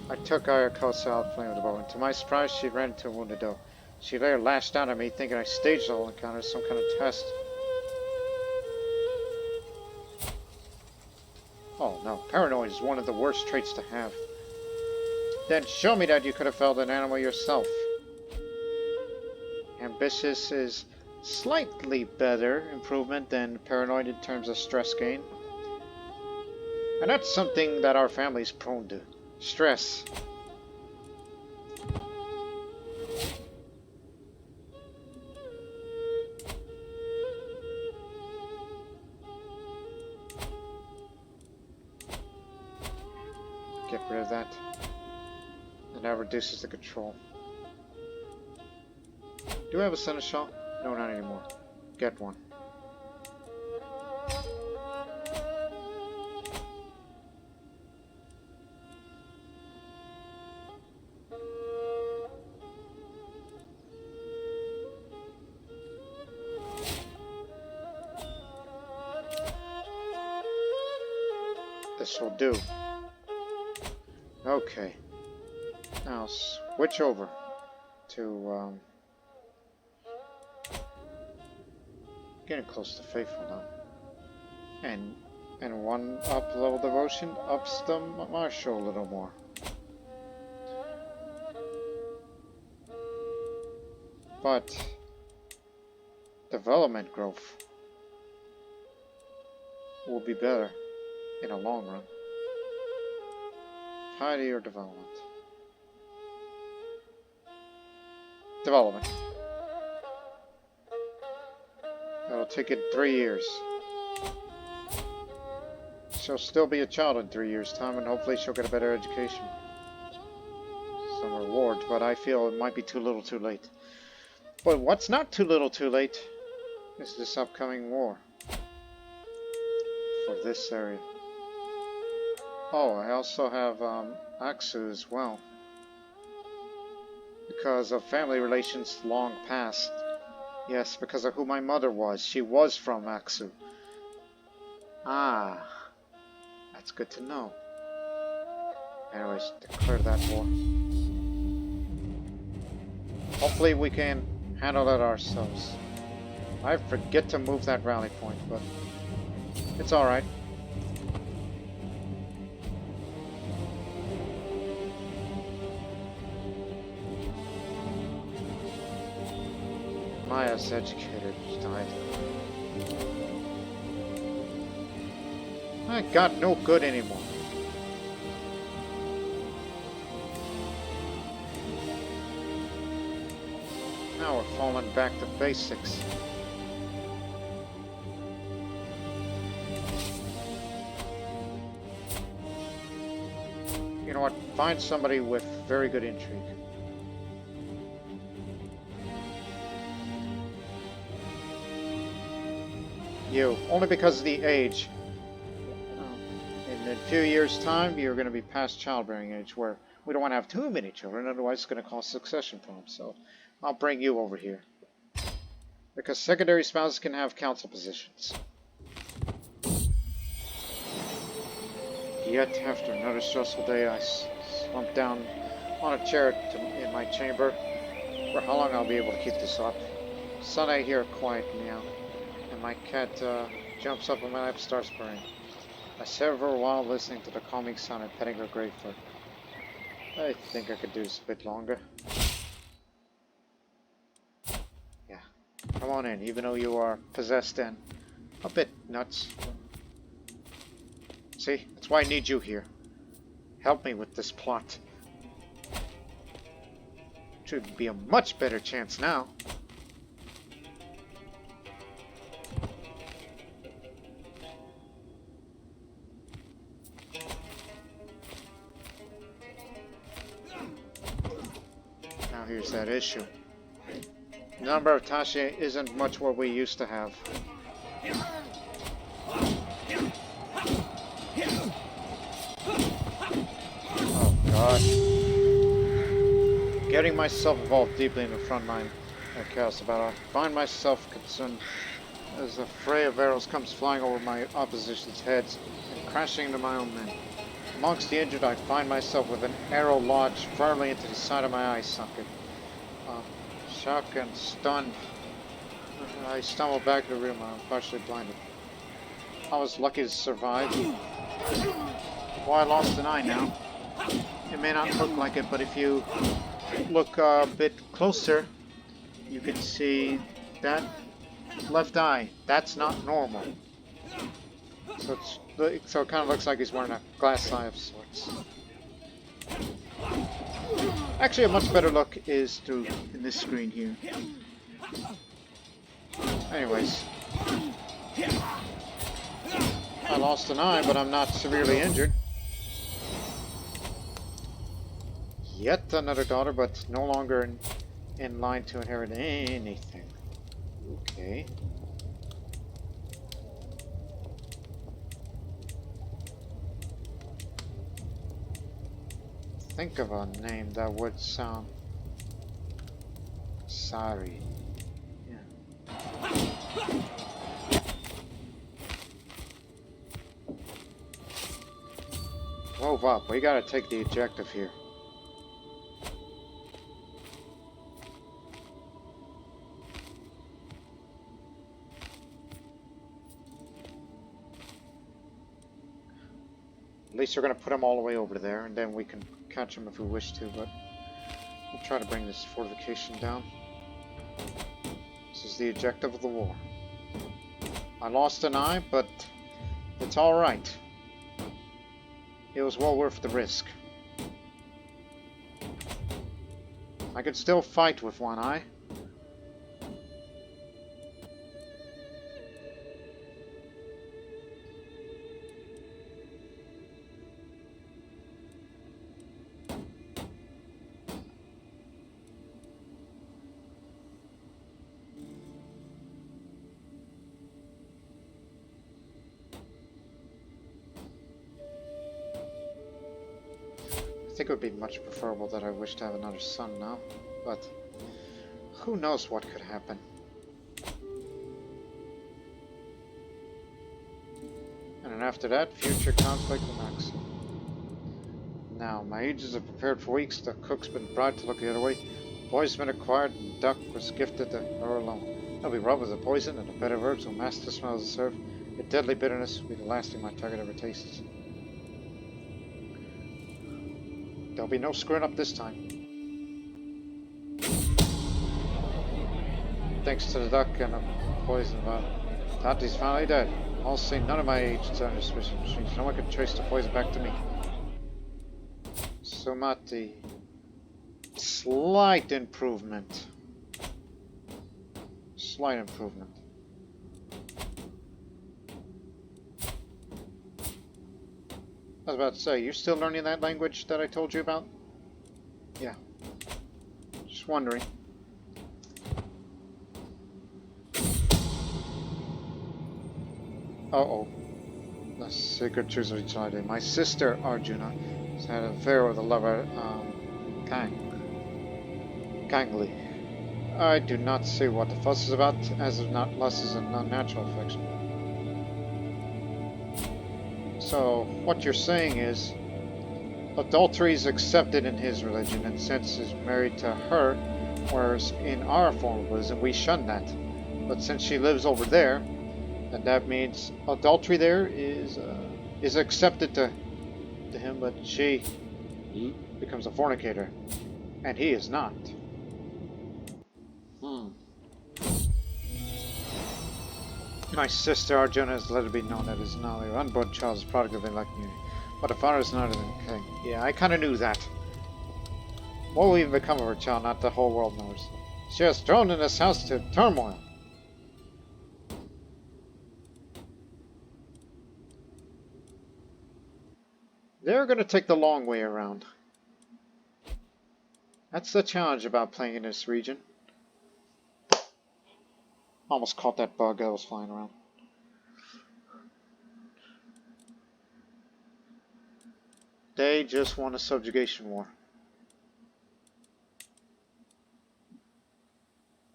I took Arśi-Kuči out playing with the bow, and to my surprise, she ran into a wounded doe. She later lashed out at me, thinking I staged the whole encounter as some kind of test. Oh no, paranoid is one of the worst traits to have. Then show me that you could have felled an animal yourself. Ambitious is slightly better improvement than paranoid in terms of stress gain. And that's something that our family is prone to. Stress. Get rid of that. And that reduces the control. Do I have a seneschal? No, not anymore. Get one. This will do. Okay. Now switch over to getting close to faithful now. And one up level devotion ups the martial a little more. But development growth will be better in a long run. Piety or development? Development. That'll take it 3 years. She'll still be a child in 3 years' time, and hopefully she'll get a better education. Some rewards, but I feel it might be too little too late. But what's not too little too late is this upcoming war. For this area. Oh, I also have Aksu as well. Because of family relations long past. Yes, because of who my mother was. She was from Aksu. Ah. That's good to know. Anyways, declare that war. Hopefully we can handle it ourselves. I forget to move that rally point, but it's alright. Maya's educated died. I got no good anymore. Now we're falling back to basics. You know what? Find somebody with very good intrigue. You, only because of the age. In a few years' time, you're going to be past childbearing age, where we don't want to have too many children, otherwise it's going to cause succession problems. So I'll bring you over here. Because secondary spouses can have council positions. Yet, after another stressful day, I slumped down on a chair in my chamber. For how long I'll be able to keep this up? Suddenly I hear a quiet meow, and my cat jumps up on my lap and starts purring. I sat for a while listening to the calming sound and petting her gray fur. I think I could do this a bit longer. Yeah, come on in, even though you are possessed and a bit nuts. See, that's why I need you here. Help me with this plot. Should be a much better chance now. Now here's that issue. The number of Tashi isn't much what we used to have. Oh god. Getting myself involved deeply in the front line of chaos about I find myself concerned as a fray of arrows comes flying over my opposition's heads and crashing into my own men. Amongst the injured, I find myself with an arrow lodged firmly into the side of my eye socket. Shocked and stunned, I stumble back to the room. I'm partially blinded. I was lucky to survive. Well, I lost an eye now. It may not look like it, but if you look a bit closer, you can see that left eye. That's not normal. So it kind of looks like he's wearing a glass eye of sorts. Actually, a much better look is through in this screen here. Anyways, I lost an eye, but I'm not severely injured. Yet another daughter, but no longer in line to inherit anything. Okay. Think of a name that would sound... Sorry. Yeah. Move up. We gotta take the objective here. At least we're gonna put them all the way over there, and then we can catch them if we wish to, but we'll try to bring this fortification down. This is the objective of the war. I lost an eye, but it's alright. It was well worth the risk. I could still fight with one eye. I think it would be much preferable that I wish to have another son now, but who knows what could happen. And then after that, future conflict with Max. Now, my agents have prepared for weeks. The cook's been bribed to look the other way. Boy's been acquired, and duck was gifted to her alone. They'll be rubbed with the poison, and a bed of herbs will mask the smell of the surf. A deadly bitterness will be the last thing my target ever tastes. There'll be no screwing up this time. Thanks to the duck and the poison bottle. Tati's finally dead. I'll say none of my agents are under suspicion. No one can trace the poison back to me. Somati. Slight improvement. Slight improvement. I was about to say, you still learning that language that I told you about? Yeah. Just wondering. Uh-oh. The sacred truths of Crusader. My sister, Arjuna, has had an affair with a lover, Gangli. I do not see what the fuss is about, as if not lust is an unnatural affection. So, what you're saying is, adultery is accepted in his religion, and since he's married to her, whereas in our form of Buddhism, we shun that. But since she lives over there, then that means adultery there is accepted to him, but she becomes a fornicator, and he is not. My sister Arjuna has let it be known that his now unborn child is a product of elect community, but the father is not even king. Yeah, I kind of knew that. What will even become of her child? Not the whole world knows. She has thrown in this house to turmoil. They're going to take the long way around. That's the challenge about playing in this region. Almost caught that bug that was flying around. They just won a subjugation war.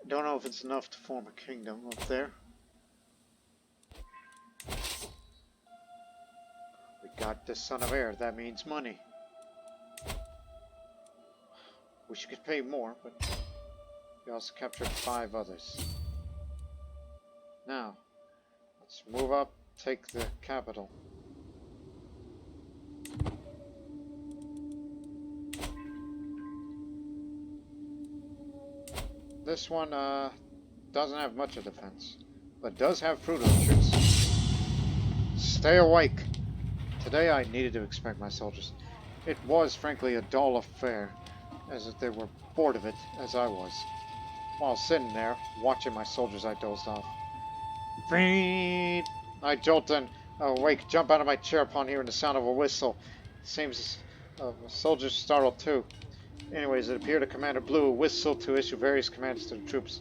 I don't know if it's enough to form a kingdom up there. We got the son of air. That means money. Wish you could pay more, but we also captured 5 others. Now, let's move up, take the capital. This one doesn't have much of defense, but does have fruit orchards. Stay awake! Today I needed to expect my soldiers. It was, frankly, a dull affair, as if they were bored of it, as I was. While sitting there, watching my soldiers, I dozed off. I jolted awake, jump out of my chair upon hearing the sound of a whistle. It seems the soldiers startled too. Anyways, it appeared the commander blew a whistle to issue various commands to the troops.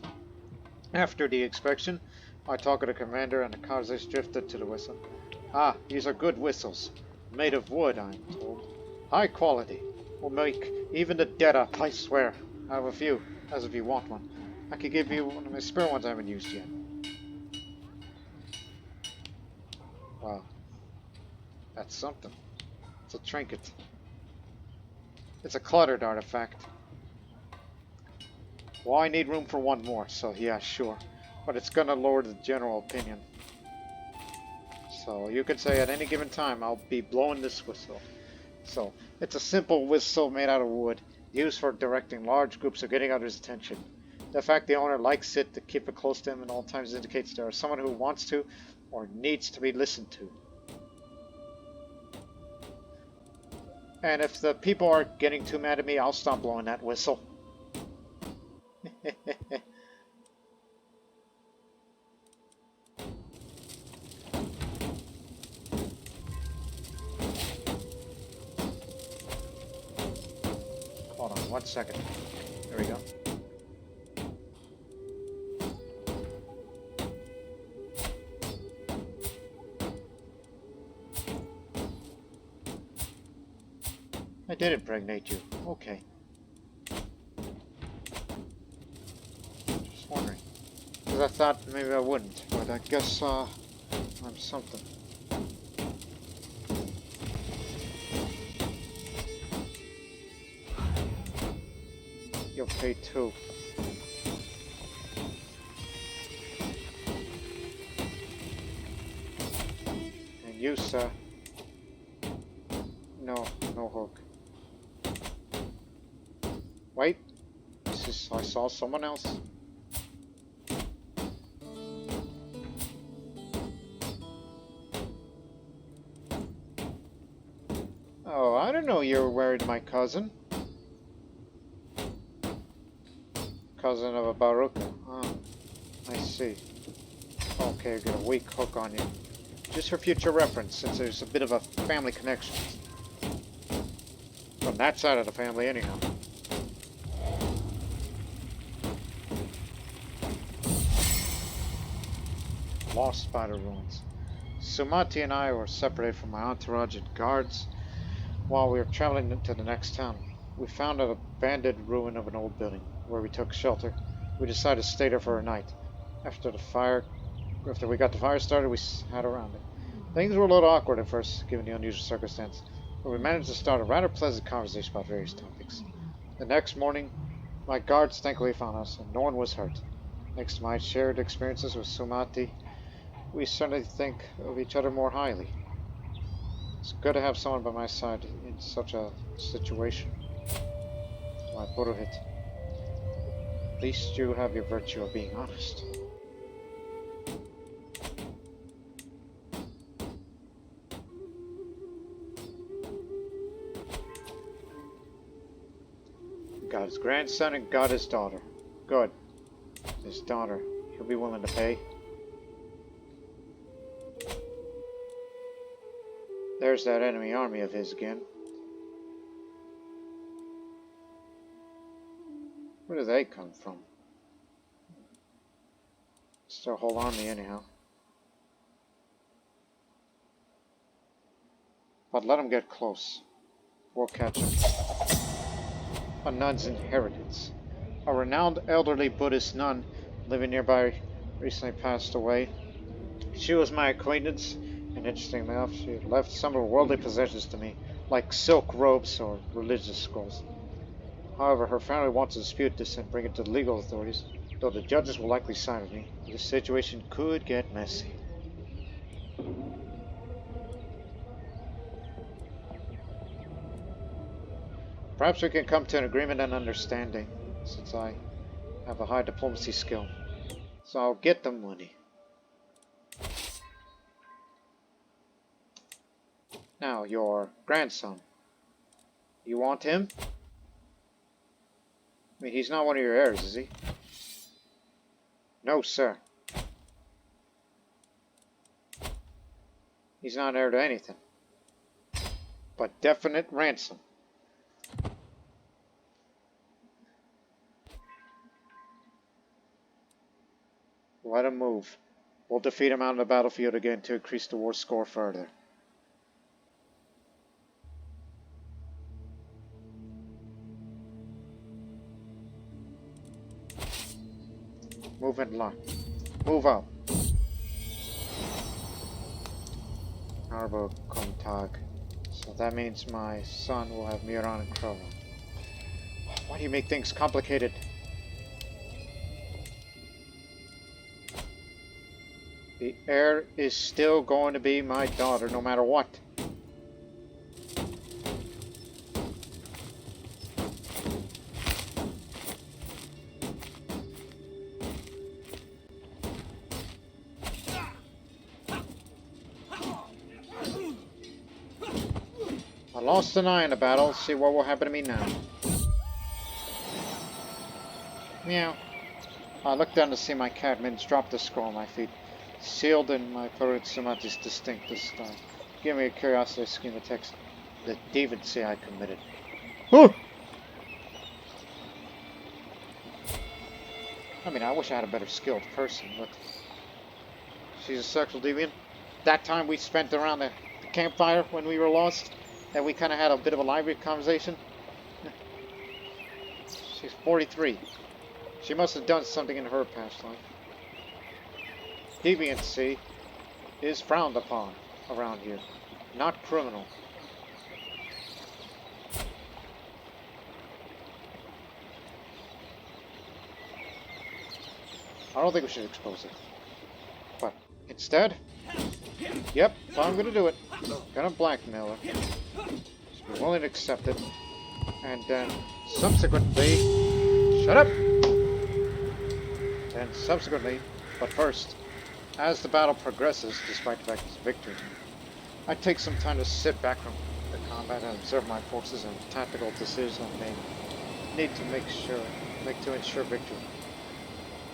After the inspection, I talked to the commander and the conversation drifted to the whistle. Ah, these are good whistles. Made of wood, I'm told. High quality. Will make even the dead up, I swear. I have a few, as if you want one. I could give you one of my spare ones I haven't used yet. Wow. That's something. It's a trinket. It's a cluttered artifact. Well, I need room for one more, so yeah, sure. But it's gonna lower the general opinion. So you could say at any given time, I'll be blowing this whistle. So, it's a simple whistle made out of wood, used for directing large groups or getting others' attention. The fact the owner likes it to keep it close to him at all times indicates there is someone who wants to or needs to be listened to. And if the people are getting too mad at me, I'll stop blowing that whistle. Hold on 1 second. There we go. I did impregnate you. Okay. Just wondering. Because I thought maybe I wouldn't, but I guess I'm something. pay too. And you, sir. No, no hook. Wait. I saw someone else. Oh, I didn't know you were worried, my cousin. Cousin of a Baruka. Oh, I see. Okay, I got a weak hook on you. Just for future reference, since there's a bit of a family connection. From that side of the family, anyhow. Lost by the ruins. Sumati and I were separated from my entourage and guards while we were traveling to the next town. We found an abandoned ruin of an old building where we took shelter. We decided to stay there for a night. After we got the fire started, we sat around it. Things were a little awkward at first, given the unusual circumstance, but we managed to start a rather pleasant conversation about various topics. The next morning, my guards thankfully found us, and no one was hurt. Next to my shared experiences with Sumati, we certainly think of each other more highly. It's good to have someone by my side in such a situation. My Purohit. At least you have your virtue of being honest. Got his grandson and got his daughter. Good. His daughter. He'll be willing to pay. There's that enemy army of his again. Where do they come from? Still whole army anyhow. But let them get close. We'll catch them. A nun's inheritance. A renowned elderly Buddhist nun living nearby recently passed away. She was my acquaintance, and interestingly enough, she had left some of her worldly possessions to me, like silk robes or religious scrolls. However, her family wants to dispute this and bring it to the legal authorities, though the judges will likely side with me. This situation could get messy. Perhaps we can come to an agreement and understanding, since I have a high diplomacy skill. So I'll get the money. Now, your grandson. You want him? I mean, he's not one of your heirs, is he? No, sir. He's not heir to anything. But definite ransom. Let him move. We'll defeat him out on the battlefield again to increase the war score further. Move in line. Move up. Arbo Kontag. So that means my son will have Miran and Krorän. Why do you make things complicated? The heir is still going to be my daughter, no matter what. I lost an eye in the battle. See what will happen to me now. Meow. I looked down to see my catmans drop the scroll on my feet, sealed in my Purohit Sumati's distinctive style. Give me a curiosity scheme of text that David say I committed. Huh! I mean, I wish I had a better skilled person, but she's a sexual deviant. That time we spent around the campfire when we were lost, and we kind of had a bit of a lively conversation. She's 43. She must have done something in her past life. Deviancy is frowned upon around here, not criminal. I don't think we should expose it. But instead, yep, I'm gonna do it. Gonna blackmail her. She's willing to accept it. And then subsequently, shut up! And subsequently, but first, as the battle progresses, despite the fact it's victory, I take some time to sit back from the combat and observe my forces and tactical decisions I need to ensure victory.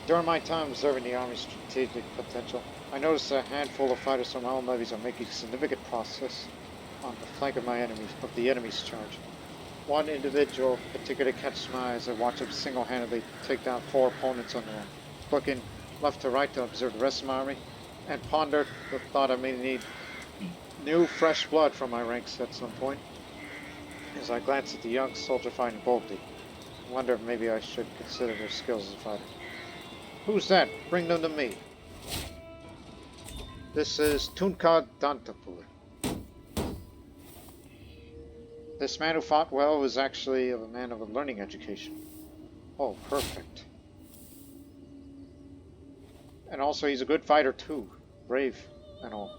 During my time observing the Army's strategic potential, I noticed a handful of fighters from all levies are making significant progress on the flank of the enemy's charge. One individual particularly catches my eye as I watch him single-handedly take down 4 opponents on their own. Looking left to right to observe the rest of my army, and ponder the thought I may need new, fresh blood from my ranks at some point. As I glance at the young soldier fighting boldly, I wonder if maybe I should consider their skills as a fighter. Who's that? Bring them to me. This is Tunkad Dantapur. This man who fought well was actually a man of a learning education. Oh, perfect. And also he's a good fighter too. Brave and all.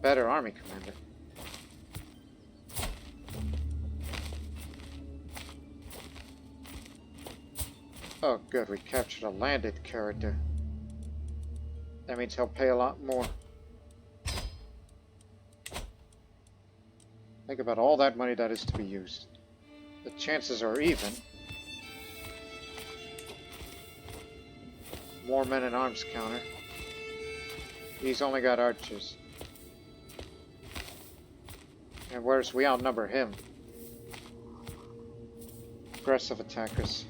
Better army commander. Oh good, we captured a landed character. That means he'll pay a lot more. Think about all that money that is to be used. The chances are even. More men in arms counter. He's only got archers. And whereas we outnumber him. Aggressive attackers.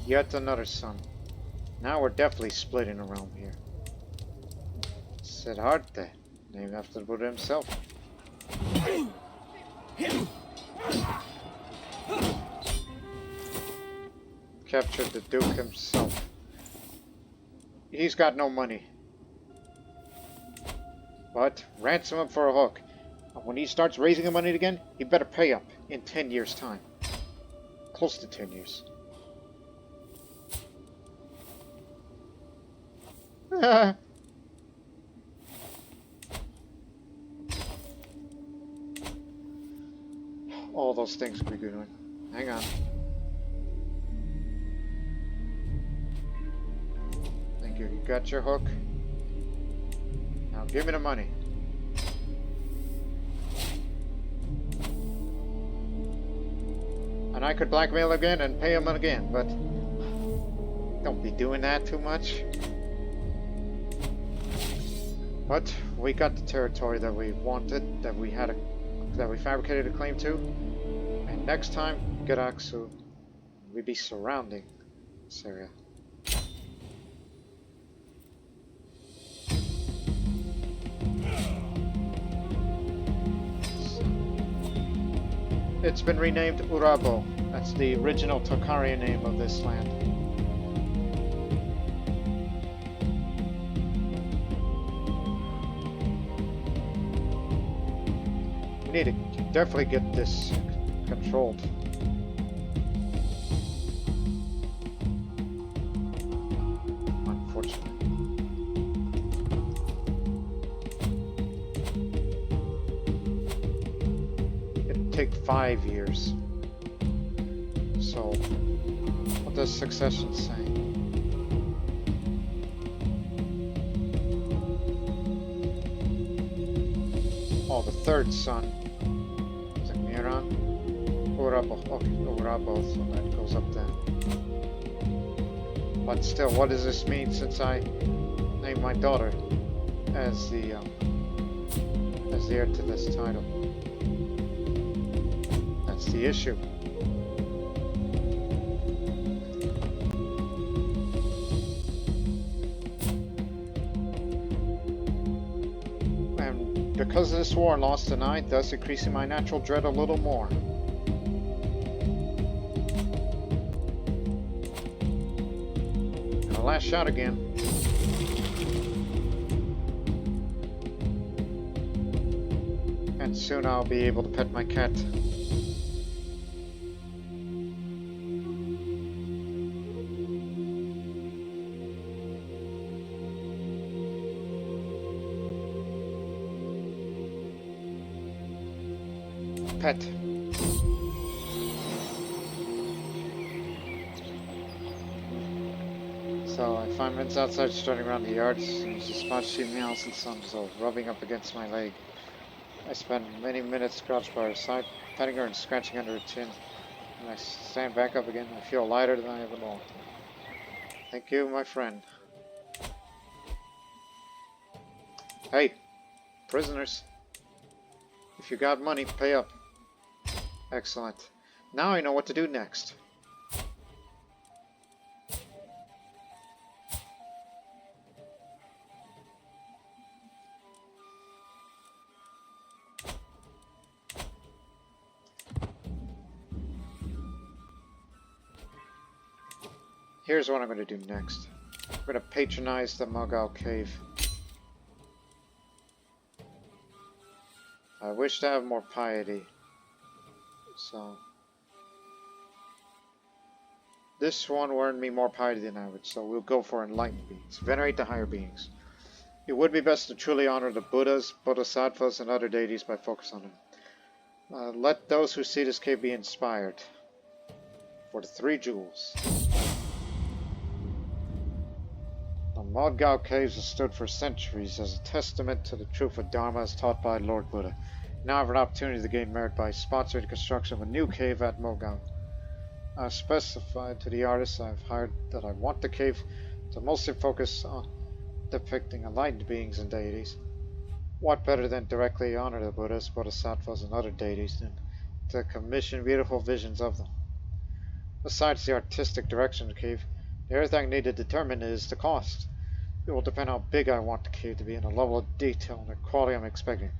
Yet another son. Now we're definitely splitting a realm here. Siddhartha, named after the Buddha himself. Captured the Duke himself. He's got no money. But ransom him for a hook. And when he starts raising the money again, he better pay up in 10 years' time. Close to 10 years. All those things we're doing. Hang on. Thank you. You got your hook. Now give me the money. And I could blackmail again and pay him again, but don't be doing that too much. But we got the territory that we wanted, that we fabricated a claim to, and next time, Geraksu, we'd be surrounding this area. It's been renamed Urabo. That's the original Tocharian name of this land. We need to definitely get this controlled. Unfortunately. It'd take 5 years. So, what does succession say? Oh, the third son. Is it Miran? Urabo. Okay, Urabo, so that goes up there. But still, what does this mean since I named my daughter as the heir to this title? That's the issue. Because of this war, lost tonight, thus increasing my natural dread a little more. Gonna lash out again. And soon I'll be able to pet my cat. Pet. So I find Vince outside strutting around the yard. As soon as the spot she meows and sums, rubbing up against my leg. I spend many minutes crouched by her side, petting her and scratching under her chin. When I stand back up again, I feel lighter than I ever known. Thank you, my friend. Hey, prisoners. If you got money, pay up. Excellent. Now I know what to do next. Here's what I'm going to do next. I'm going to patronize the Mogao Cave. I wish to have more piety. So this one will earn me more piety than average, so we'll go for enlightened beings. Venerate the higher beings. It would be best to truly honor the Buddhas, Bodhisattvas, and other deities by focus on them. Let those who see this cave be inspired. For the 3 jewels. The Mogao Caves have stood for centuries as a testament to the truth of Dharma as taught by Lord Buddha. Now I have an opportunity to gain merit by sponsoring the construction of a new cave at Mogao. I've specified to the artists I've hired that I want the cave to mostly focus on depicting enlightened beings and deities. What better than directly honor the Buddhas, Bodhisattvas, and other deities than to commission beautiful visions of them? Besides the artistic direction of the cave, the other thing I need to determine is the cost. It will depend how big I want the cave to be and the level of detail and the quality I'm expecting.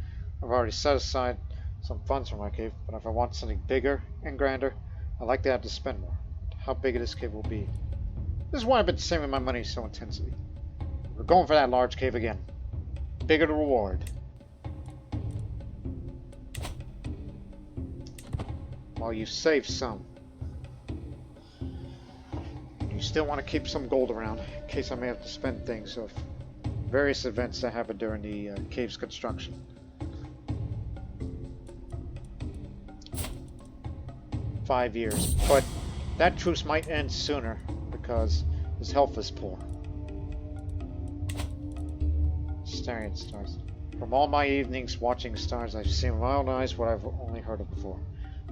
I've already set aside some funds for my cave, but if I want something bigger and grander, I'd like to have to spend more. How big this cave will be. This is why I've been saving my money so intensely. We're going for that large cave again. Bigger the reward. Well, you saved some. You still want to keep some gold around in case I may have to spend things of various events that happened during the cave's construction. $5 years, but that truce might end sooner because his health is poor. Staring at stars. From all my evenings watching stars, I've seen with my own eyes what I've only heard of before.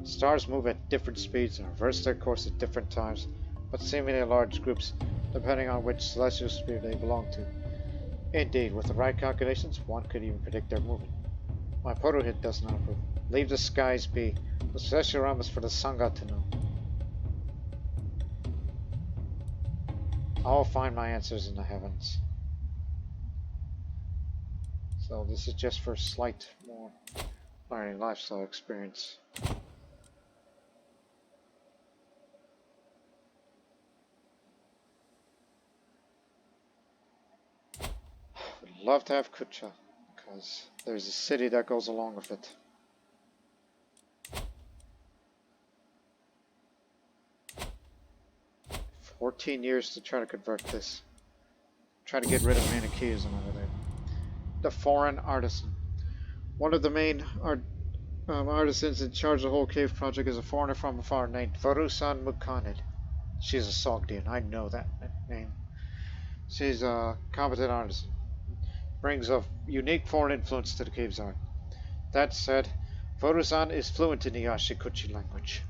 Stars move at different speeds and reverse their course at different times, but seemingly in large groups, depending on which celestial sphere they belong to. Indeed, with the right calculations, one could even predict their movement. My Purohit does not approve. Leave the skies be. The celestial realm is for the Sangha to know. I'll find my answers in the heavens. So this is just for a slight more learning lifestyle experience. Would love to have Kucha, because there's a city that goes along with it. $14 to try to convert this. Try to get rid of Manichaeism over there. The foreign artisan. One of the main artisans in charge of the whole cave project is a foreigner from afar named Varusan Mukhanid. She's a Sogdian, I know that name. She's a competent artisan. Brings a unique foreign influence to the cave's art. That said, Varusan is fluent in the Arśi-Kuči language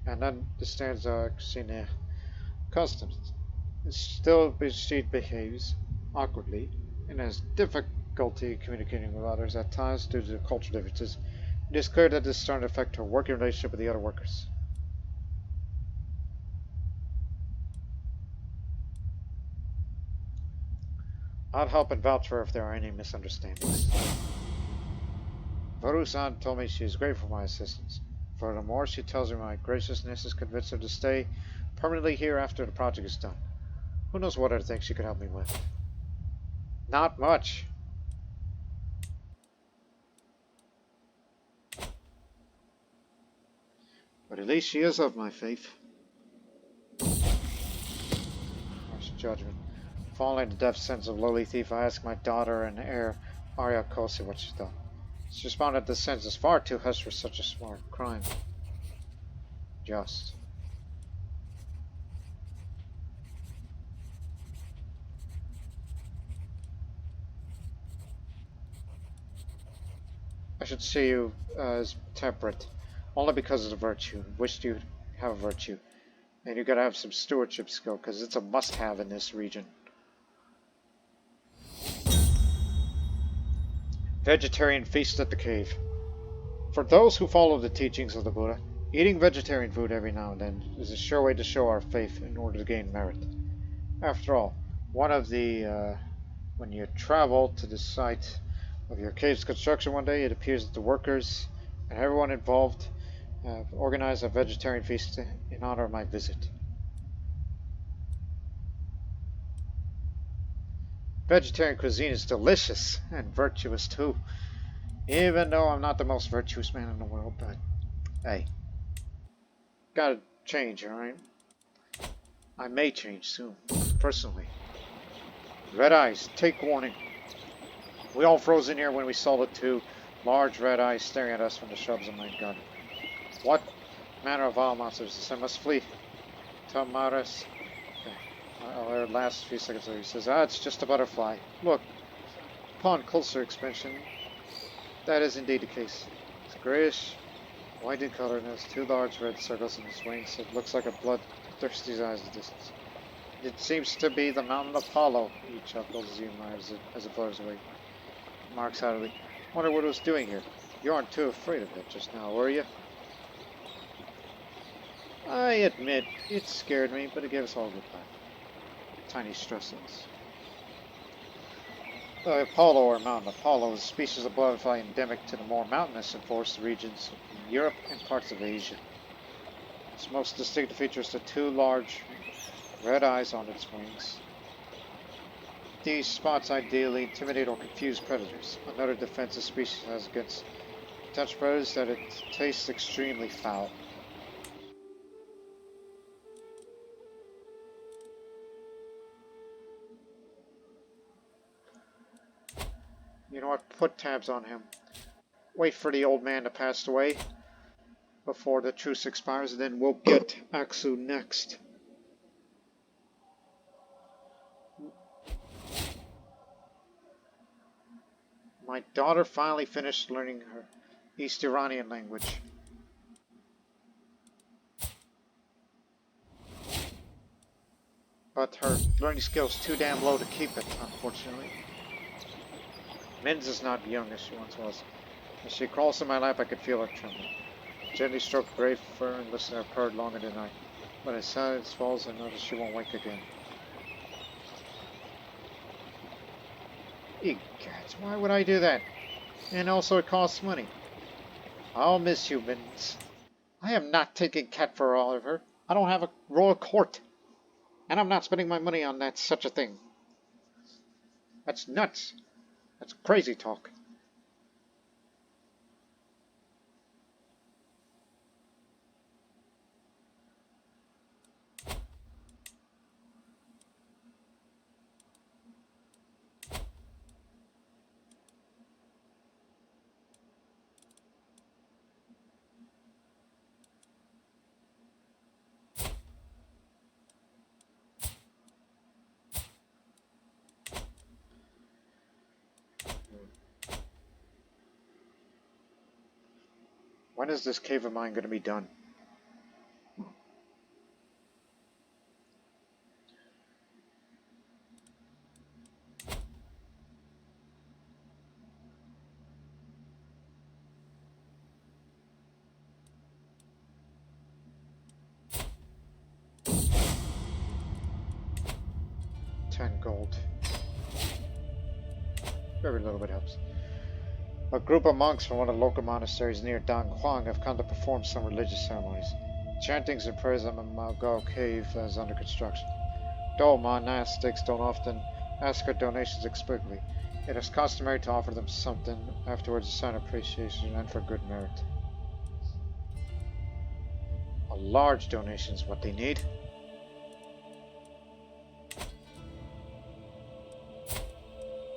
and understands Krorän customs. Still, she behaves awkwardly and has difficulty communicating with others at times due to cultural differences. It is clear that this is starting to affect her working relationship with the other workers. I'd help and vouch for her if there are any misunderstandings. Varusan told me she is grateful for my assistance. Furthermore, she tells me my graciousness has convinced her to stay permanently here after the project is done. Who knows what other things she could help me with? Not much. But at least she is of my faith. Harsh judgment. Following the death sentence of lowly thief, I asked my daughter and heir, Arśi-Kuči, what she thought. She responded the sentence is far too harsh for such a smart crime. Just. I should see you as temperate, only because of the virtue. Wished you'd have a virtue. And you gotta have some stewardship skill, because it's a must-have in this region. Vegetarian feast at the cave. For those who follow the teachings of the Buddha, eating vegetarian food every now and then is a sure way to show our faith in order to gain merit. After all, one of the, when you travel to the site of your cave's construction one day, it appears that the workers and everyone involved have organized a vegetarian feast in honor of my visit. Vegetarian cuisine is delicious and virtuous too, even though I'm not the most virtuous man in the world, but hey, gotta change, alright? I may change soon, personally. Red eyes, take warning. We all froze in here when we saw the two large red eyes staring at us from the shrubs in my garden. What manner of vile monsters is this? I must flee. Tamaras. Our last few seconds later, he says, it's just a butterfly. Look, upon closer inspection, that is indeed the case. It's grayish, white in color, and has two large red circles in its wings. It looks like a bloodthirsty eyes at a distance. It seems to be the mountain Apollo, he chuckles as he admires it as it floats away. Marks haughtily, wonder what it was doing here. You aren't too afraid of it just now, were you? I admit, it scared me, but it gave us all a good time. Tiny stresses. The Apollo, or mountain Apollo, is a species of butterfly endemic to the more mountainous and forested regions in Europe and parts of Asia. Its most distinctive feature is the two large red eyes on its wings. These spots ideally intimidate or confuse predators. Another defensive species has against potential predators that it tastes extremely foul. You know what? Put tabs on him. Wait for the old man to pass away before the truce expires, and then we'll get Aksu next. My daughter finally finished learning her East Iranian language. But her learning skill is too damn low to keep it, unfortunately. Min's is not young as she once was. As she crawls in my lap, I could feel her tremble. Gently stroke the gray fur and listen to her purr longer than I. When as silence falls, I notice she won't wake again. Egads, why would I do that? And also it costs money. I'll miss you, Mittens. I am not taking Cat for all of her. I don't have a royal court. And I'm not spending my money on that such a thing. That's nuts. That's crazy talk. When is this cave of mine going to be done? $10 Very little bit helps. A group of monks from one of the local monasteries near Danghuang have come to perform some religious ceremonies. Chantings and prayers at the Malgao cave is under construction. Though monastics don't often ask for donations explicitly, it is customary to offer them something afterwards to sign appreciation and for good merit. A large donation is what they need.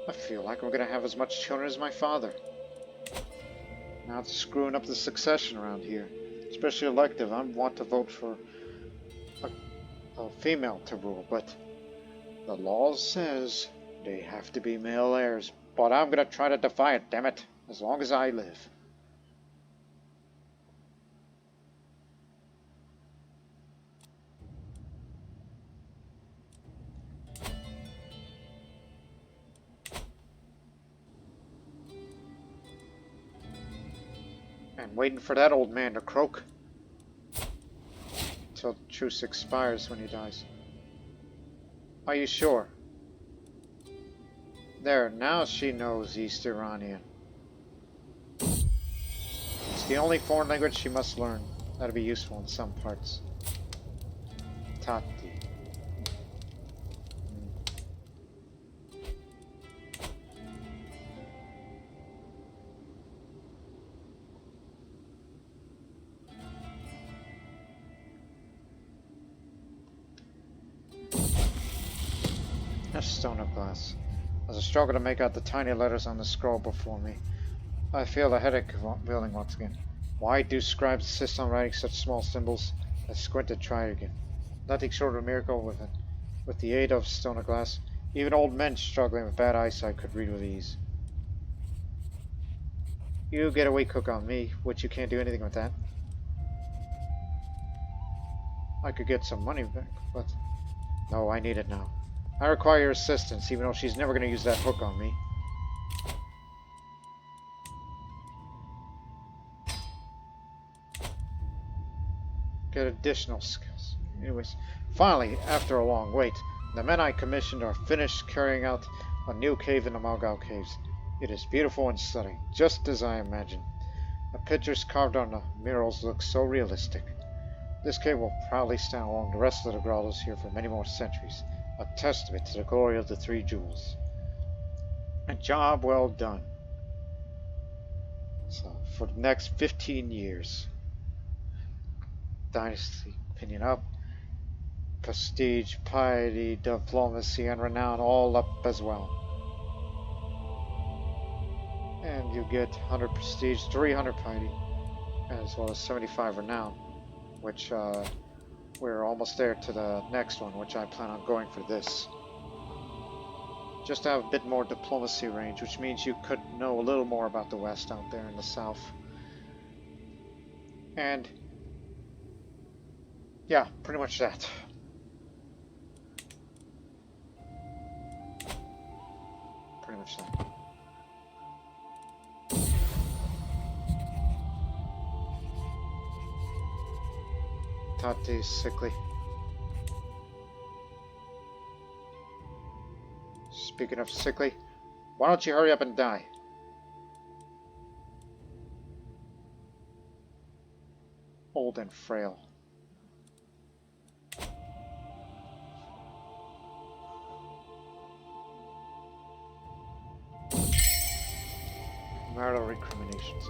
I feel like we're gonna have as much children as my father. Now it's screwing up the succession around here. Especially elective. I want to vote for a female to rule, but the law says they have to be male heirs. But I'm gonna try to defy it, damn it, as long as I live. I'm waiting for that old man to croak until truce expires when he dies. Are you sure? There, now she knows East Iranian. It's the only foreign language she must learn. That'll be useful in some parts. Tati. A stone of glass. As I struggle to make out the tiny letters on the scroll before me, I feel a headache building once again. Why do scribes insist on writing such small symbols? I squint and try again. Nothing short of a miracle with it. With the aid of stone of glass, even old men struggling with bad eyesight could read with ease. You get a weak hook on me, which you can't do anything with that. I could get some money back, but no, I need it now. I require your assistance, even though she's never going to use that hook on me. Get additional skills. Anyways, finally, after a long wait, the men I commissioned are finished carrying out a new cave in the Malgao Caves. It is beautiful and stunning, just as I imagined. The pictures carved on the murals look so realistic. This cave will proudly stand along the rest of the grottos here for many more centuries, a testament to the glory of the three jewels. A job well done. So, for the next 15 years, dynasty opinion up, prestige, piety, diplomacy, and renown all up as well. And you get 100 prestige, 300 piety, as well as 75 renown, which we're almost there to the next one, which I plan on going for this. Just to have a bit more diplomacy range, which means you could know a little more about the West out there in the South. And yeah, pretty much that. Pretty much that. Tati's sickly. Speaking of sickly, why don't you hurry up and die? Old and frail. Marital recriminations.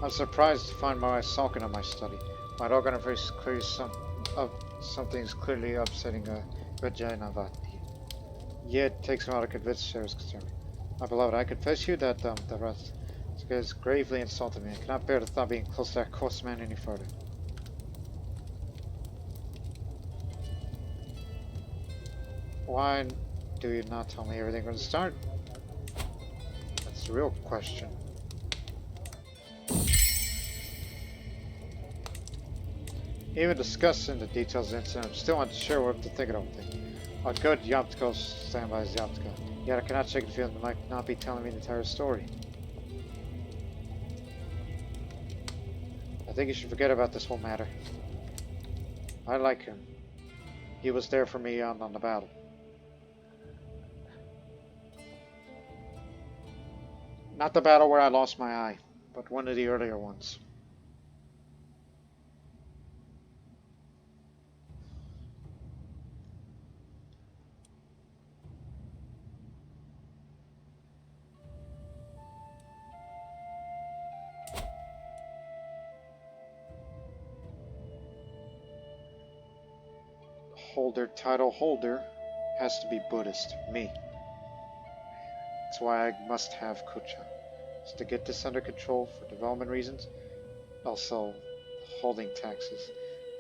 I'm surprised to find my wife sulking on my study. My dog on her face clearly something's clearly upsetting Vajanavati. Yet it takes a while to convince Sarah's concerned. My beloved, I confess you that the rest has gravely insulted me. I cannot bear the thought of being close to that coarse man any further. Why do you not tell me everything from the start? That's the real question. Even discussing the details of the incident, I'm still unsure what to think of everything. A good Yamtko standby is Yamtko, yet I cannot shake the feeling that might not be telling me the entire story. I think you should forget about this whole matter. I like him. He was there for me on the battle. Not the battle where I lost my eye, but one of the earlier ones. title holder has to be Buddhist, me. That's why I must have Kucha. It's to get this under control for development reasons. Also, holding taxes.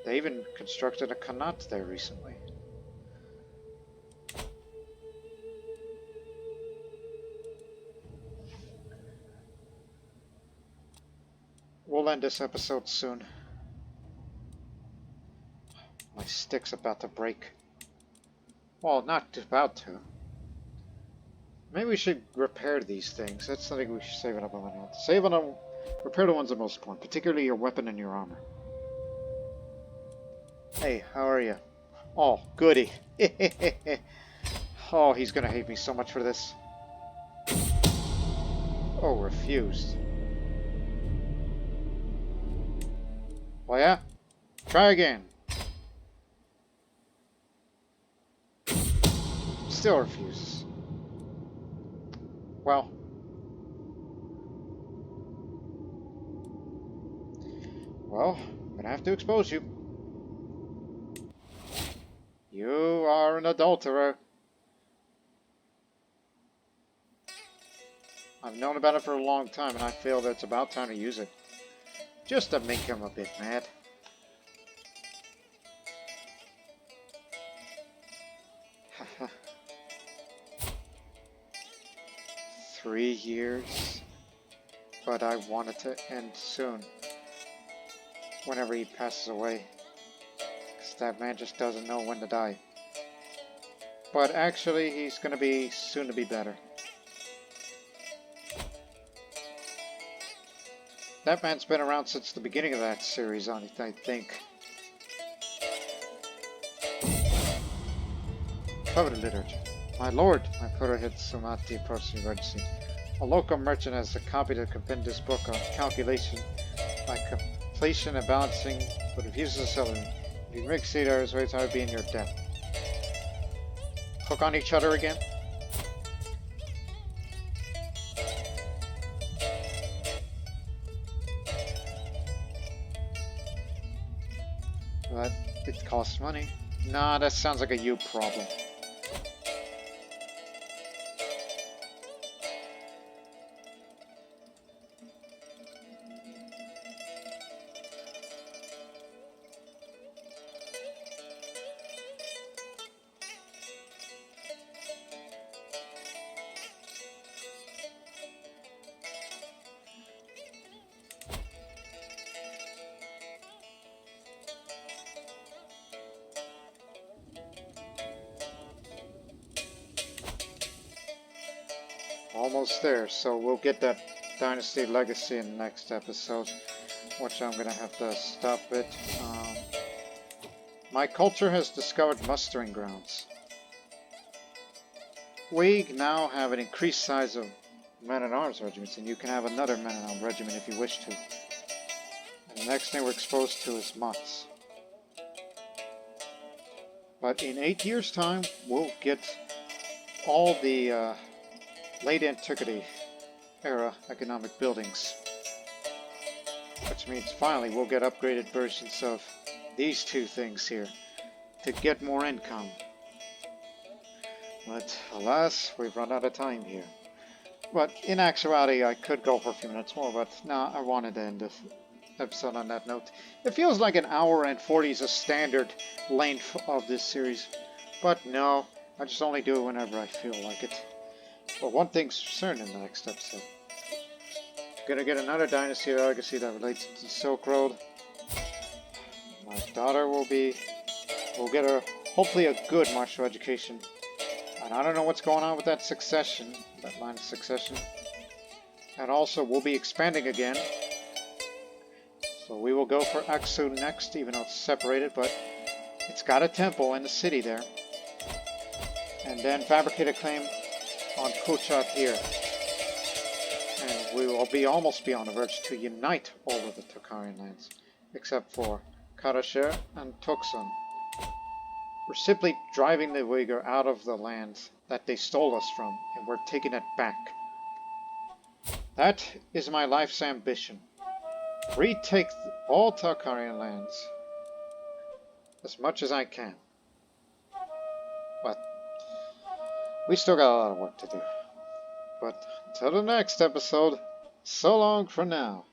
They even constructed a Khanat there recently. We'll end this episode soon. My stick's about to break. Well, not about to. Maybe we should repair these things. That's something we should save it up on. Save on them. Repair the ones that are most important, particularly your weapon and your armor. Hey, how are you? Oh, goody. Oh, he's gonna hate me so much for this. Oh, refused. Oh yeah? Try again. Still refuses. Well. Well, I'm gonna have to expose you. You are an adulterer. I've known about it for a long time, and I feel that it's about time to use it. Just to make him a bit mad. Haha. 3 years. But I want it to end soon. Whenever he passes away. Because that man just doesn't know when to die. But actually, he's going to be soon to be better. That man's been around since the beginning of that series, I think. Coveted literature. My lord, my Purohit Sumati approached the emergency. A local merchant has a copy to compend this book on calculation by completion and balancing, but refuses to sell it. If you make Cedars, rates I would be in your debt. Hook on each other again? But it costs money. Nah, that sounds like a you problem. Almost there, so we'll get that Dynasty Legacy in the next episode, which I'm going to have to stop it. My culture has discovered mustering grounds. We now have an increased size of men-at-arms regiments, and you can have another men-at-arms regiment if you wish to. And the next thing we're exposed to is mutts. But in 8 years' time, we'll get all the late antiquity era economic buildings, which means finally we'll get upgraded versions of these two things here to get more income. But alas, we've run out of time here. But in actuality, I could go for a few minutes more, but nah, I wanted to end this episode on that note. It feels like an hour and 40 is a standard length of this series, but no, I just only do it whenever I feel like it. But one thing's certain in the next episode. Gonna get another Dynasty Legacy that relates to the Silk Road. My daughter will get her, hopefully, a good martial education. And I don't know what's going on with that succession, that line of succession. And also, we'll be expanding again. So we will go for Aksu next, even though it's separated, but it's got a temple in the city there. And then fabricate a claim on Kuchat here, and we will almost be on the verge to unite all of the Tocharian lands, except for Karasher and Tucson. We're simply driving the Uyghur out of the lands that they stole us from, and we're taking it back. That is my life's ambition. Retake all Tocharian lands as much as I can. we still got a lot of work to do. But until the next episode, so long for now.